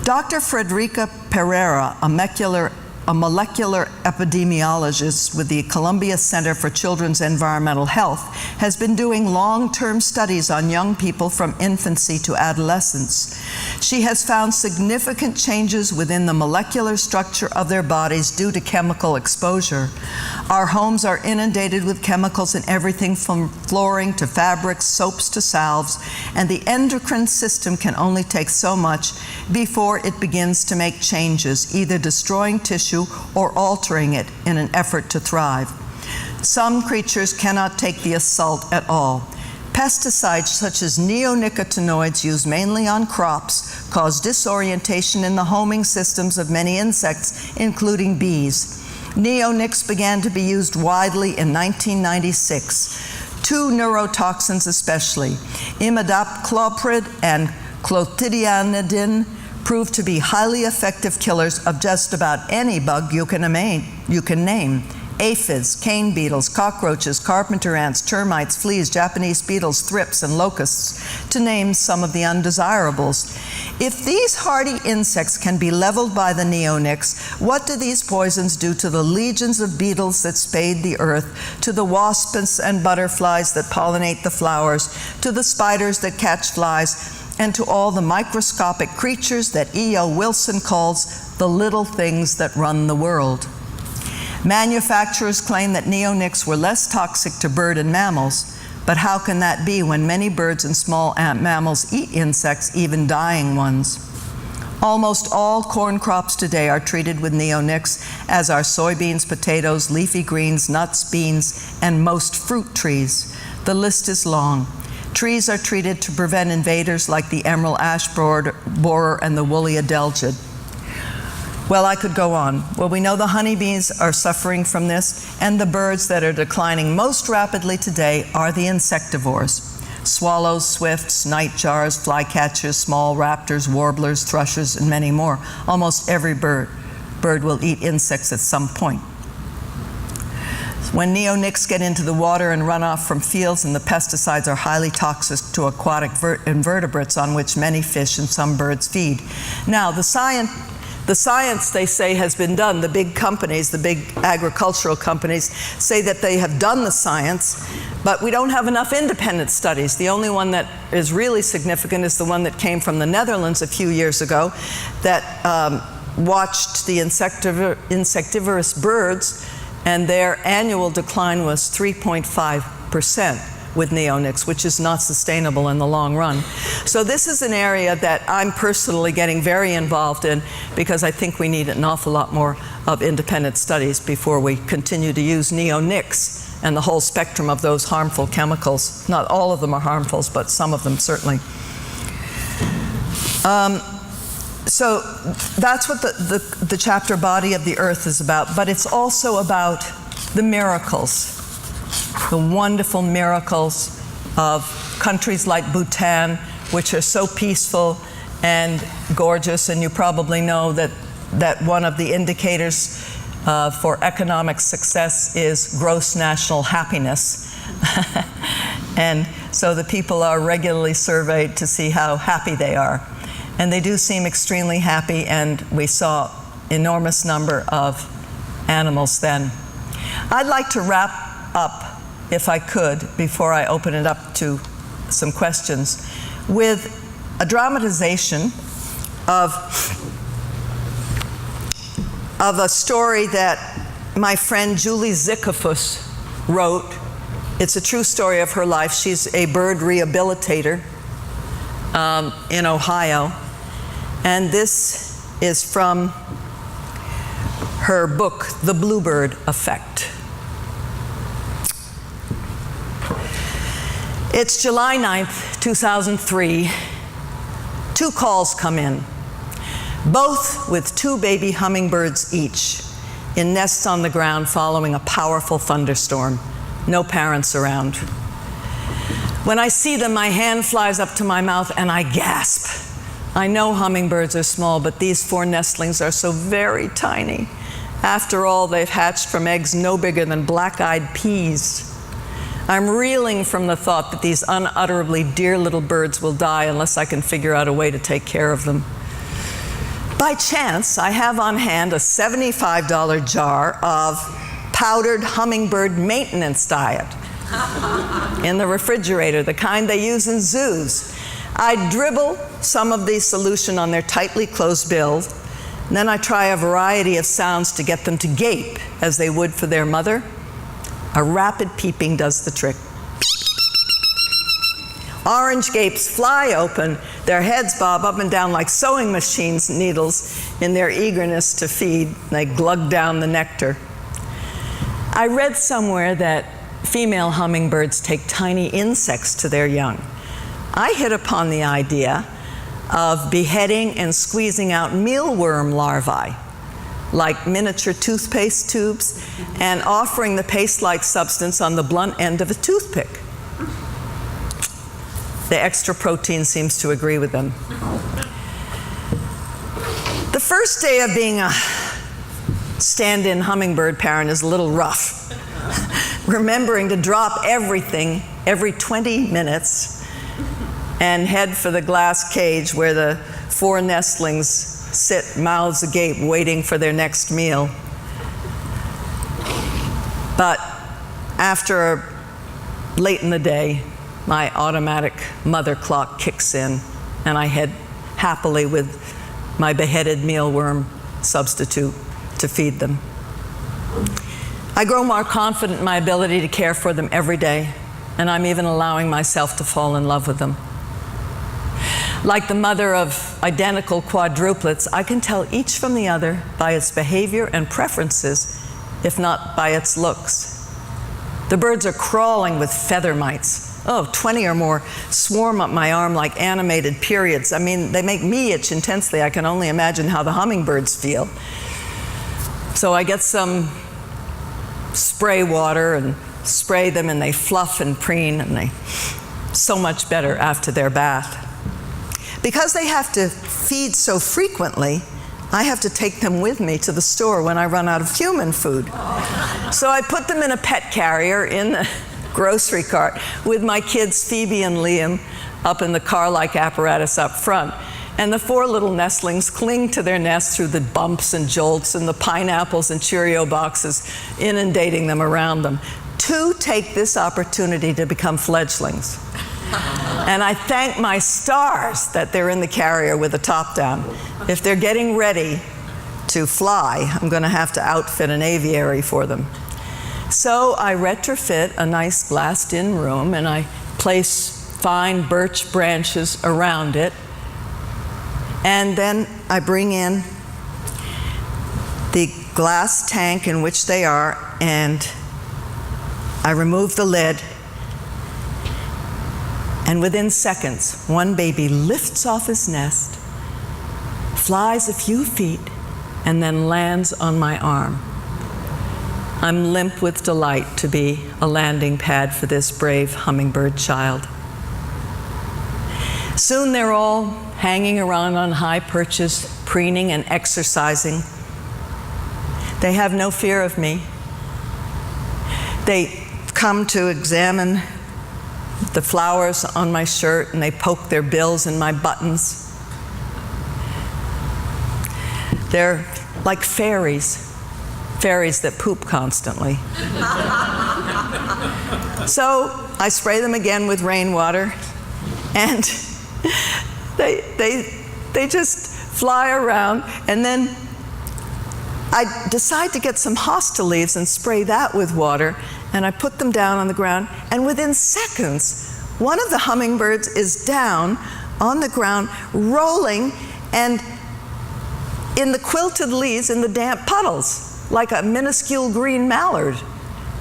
Dr. Frederica Pereira, a molecular epidemiologist with the Columbia Center for Children's Environmental Health, has been doing long-term studies on young people from infancy to adolescence. She has found significant changes within the molecular structure of their bodies due to chemical exposure. Our homes are inundated with chemicals in everything from flooring to fabrics, soaps to salves, and the endocrine system can only take so much before it begins to make changes, either destroying tissue or altering it in an effort to thrive. Some creatures cannot take the assault at all. Pesticides such as neonicotinoids used mainly on crops cause disorientation in the homing systems of many insects, including bees. Neonics began to be used widely in 1996. Two neurotoxins especially, imidacloprid and clothianidin, proved to be highly effective killers of just about any bug you can name. Aphids, cane beetles, cockroaches, carpenter ants, termites, fleas, Japanese beetles, thrips, and locusts, to name some of the undesirables. If these hardy insects can be leveled by the neonics, what do these poisons do to the legions of beetles that spade the earth, to the wasps and butterflies that pollinate the flowers, to the spiders that catch flies, and to all the microscopic creatures that E.O. Wilson calls the little things that run the world? Manufacturers claim that neonics were less toxic to bird and mammals, But how can that be when many birds and small mammals eat insects, even dying ones? Almost all corn crops today are treated with neonics, as are soybeans, potatoes, leafy greens, nuts, beans, and most fruit trees. The list is long. Trees are treated to prevent invaders like the emerald ash borer and the woolly adelgid. Well, I could go on. Well, we know the honeybees are suffering from this, and the birds that are declining most rapidly today are the insectivores. Swallows, swifts, nightjars, flycatchers, small raptors, warblers, thrushes, and many more. Almost every bird will eat insects at some point. When neonics get into the water and run off from fields, and the pesticides are highly toxic to aquatic invertebrates on which many fish and some birds feed. Now, the science, they say, has been done. The big companies, the big agricultural companies, say that they have done the science, but we don't have enough independent studies. The only one that is really significant is the one that came from the Netherlands a few years ago that watched the insectivorous birds, and their annual decline was 3.5% with neonics, which is not sustainable in the long run. So this is an area that I'm personally getting very involved in, because I think we need an awful lot more of independent studies before we continue to use neonics and the whole spectrum of those harmful chemicals. Not all of them are harmful, but some of them certainly. So that's what the chapter Body of the Earth is about, but it's also about the miracles, the wonderful miracles of countries like Bhutan, which are so peaceful and gorgeous. And you probably know that one of the indicators for economic success is gross national happiness. And so the people are regularly surveyed to see how happy they are. And they do seem extremely happy, and we saw enormous number of animals then. I'd like to wrap up, if I could, before I open it up to some questions, with a dramatization of a story that my friend Julie Zickafuss wrote. It's a true story of her life. She's a bird rehabilitator in Ohio. And this is from her book, The Bluebird Effect. It's July 9th, 2003. 2 calls come in, both with 2 baby hummingbirds each, in nests on the ground following a powerful thunderstorm. No parents around. When I see them, my hand flies up to my mouth and I gasp. I know hummingbirds are small, but these 4 nestlings are so very tiny. After all, they've hatched from eggs no bigger than black-eyed peas. I'm reeling from the thought that these unutterably dear little birds will die unless I can figure out a way to take care of them. By chance, I have on hand a $75 jar of powdered hummingbird maintenance diet in the refrigerator, the kind they use in zoos. I dribble some of the solution on their tightly closed bills, and then I try a variety of sounds to get them to gape as they would for their mother. A rapid peeping does the trick. Orange gapes fly open, their heads bob up and down like sewing machines' needles in their eagerness to feed. They glug down the nectar. I read somewhere that female hummingbirds take tiny insects to their young. I hit upon the idea of beheading and squeezing out mealworm larvae, like miniature toothpaste tubes, and offering the paste-like substance on the blunt end of a toothpick. The extra protein seems to agree with them. The first day of being a stand-in hummingbird parent is a little rough. Remembering to drop everything every 20 minutes and head for the glass cage where the 4 nestlings sit, mouths agape, waiting for their next meal. But after late in the day, my automatic mother clock kicks in, and I head happily with my beheaded mealworm substitute to feed them. I grow more confident in my ability to care for them every day. and I'm even allowing myself to fall in love with them. Like the mother of identical quadruplets, I can tell each from the other by its behavior and preferences, if not by its looks. The birds are crawling with feather mites. 20 or more swarm up my arm like animated periods. I mean, they make me itch intensely. I can only imagine how the hummingbirds feel. So I get some spray water and spray them, and they fluff and preen, and they so much better after their bath. Because they have to feed so frequently, I have to take them with me to the store when I run out of human food. So I put them in a pet carrier in the grocery cart with my kids Phoebe and Liam up in the car-like apparatus up front. And the 4 little nestlings cling to their nest through the bumps and jolts and the pineapples and Cheerio boxes inundating them around them. 2 take this opportunity to become fledglings. And I thank my stars that they're in the carrier with the top down. If they're getting ready to fly, I'm going to have to outfit an aviary for them. So I retrofit a nice glassed-in room, and I place fine birch branches around it. And then I bring in the glass tank in which they are, and I remove the lid. And within seconds, one baby lifts off his nest, flies a few feet, and then lands on my arm. I'm limp with delight to be a landing pad for this brave hummingbird child. Soon they're all hanging around on high perches, preening and exercising. They have no fear of me. They come to examine the flowers on my shirt, and they poke their bills in my buttons. They're like fairies that poop constantly. So I spray them again with rainwater, and they just fly around, and then I decide to get some hosta leaves and spray that with water, and I put them down on the ground, and within seconds, one of the hummingbirds is down on the ground, rolling, and in the quilted leaves in the damp puddles, like a minuscule green mallard.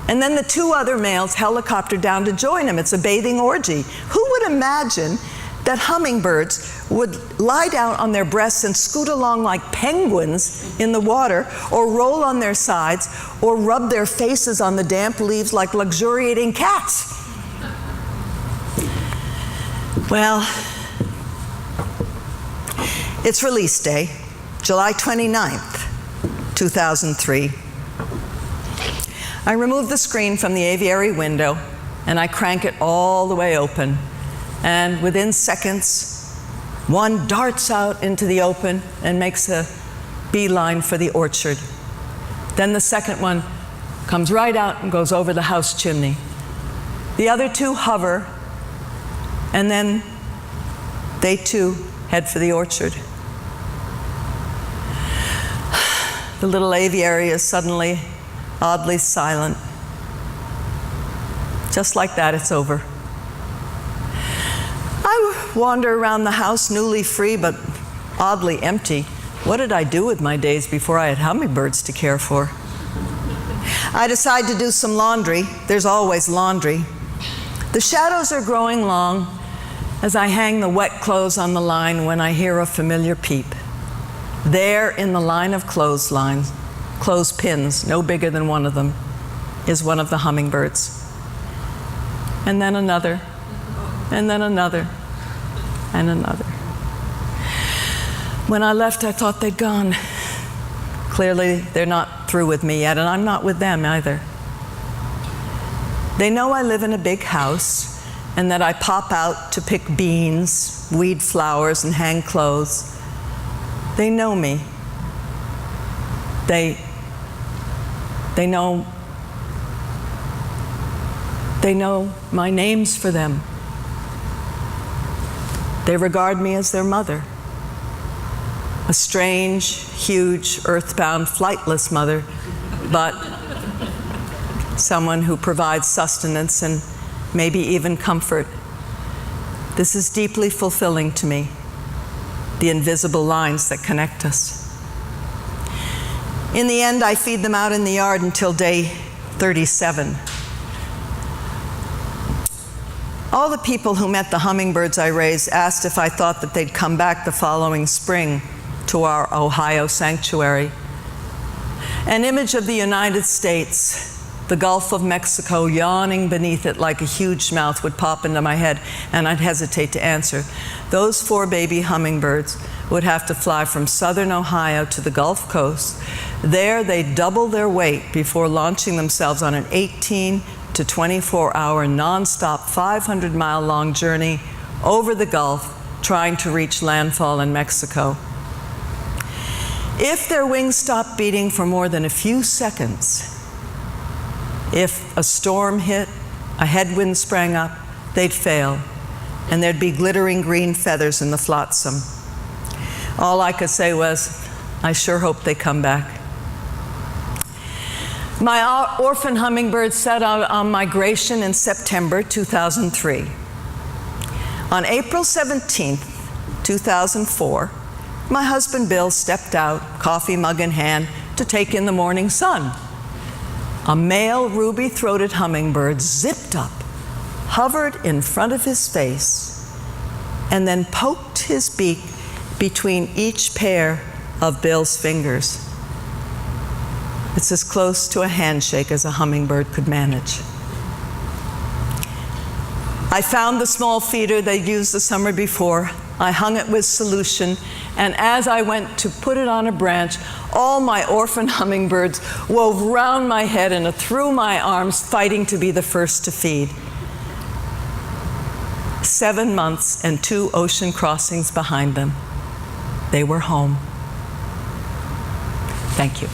And then the 2 other males helicopter down to join him. It's a bathing orgy. Who would imagine that hummingbirds would lie down on their breasts and scoot along like penguins in the water, or roll on their sides, or rub their faces on the damp leaves like luxuriating cats? Well, it's release day, July 29th, 2003. I remove the screen from the aviary window, and I crank it all the way open. And within seconds, one darts out into the open and makes a beeline for the orchard. Then the second one comes right out and goes over the house chimney. The other 2 hover, and then they too head for the orchard. The little aviary is suddenly oddly silent. Just like that, it's over. I wander around the house, newly free but oddly empty. What did I do with my days before I had hummingbirds to care for? I decide to do some laundry. There's always laundry. The shadows are growing long as I hang the wet clothes on the line when I hear a familiar peep. There in the line of clothespins, no bigger than one of them, is one of the hummingbirds. And then another, and then another, and another. When I left, I thought they'd gone. Clearly, they're not through with me yet, and I'm not with them either. They know I live in a big house, and that I pop out to pick beans, weed flowers, and hang clothes. They know me. They know my names for them. They regard me as their mother. A strange, huge, earthbound, flightless mother, but someone who provides sustenance and maybe even comfort. This is deeply fulfilling to me, the invisible lines that connect us. In the end, I feed them out in the yard until day 37. All the people who met the hummingbirds I raised asked if I thought that they'd come back the following spring to our Ohio sanctuary. An image of the United States, the Gulf of Mexico yawning beneath it like a huge mouth, would pop into my head, and I'd hesitate to answer. Those 4 baby hummingbirds would have to fly from southern Ohio to the Gulf Coast. There, they'd double their weight before launching themselves on an 18 to 24-hour nonstop 500-mile-long journey over the Gulf, trying to reach landfall in Mexico. If their wings stopped beating for more than a few seconds, if a storm hit, a headwind sprang up, they'd fail, and there'd be glittering green feathers in the flotsam. All I could say was, I sure hope they come back. My orphan hummingbird set out on migration in September 2003. On April 17th, 2004, my husband Bill stepped out, coffee mug in hand, to take in the morning sun. A male ruby-throated hummingbird zipped up, hovered in front of his face, and then poked his beak between each pair of Bill's fingers. It's as close to a handshake as a hummingbird could manage. I found the small feeder they'd used the summer before. I hung it with solution, and as I went to put it on a branch, all my orphan hummingbirds wove round my head and through my arms, fighting to be the first to feed. 7 months and 2 ocean crossings behind them. They were home. Thank you.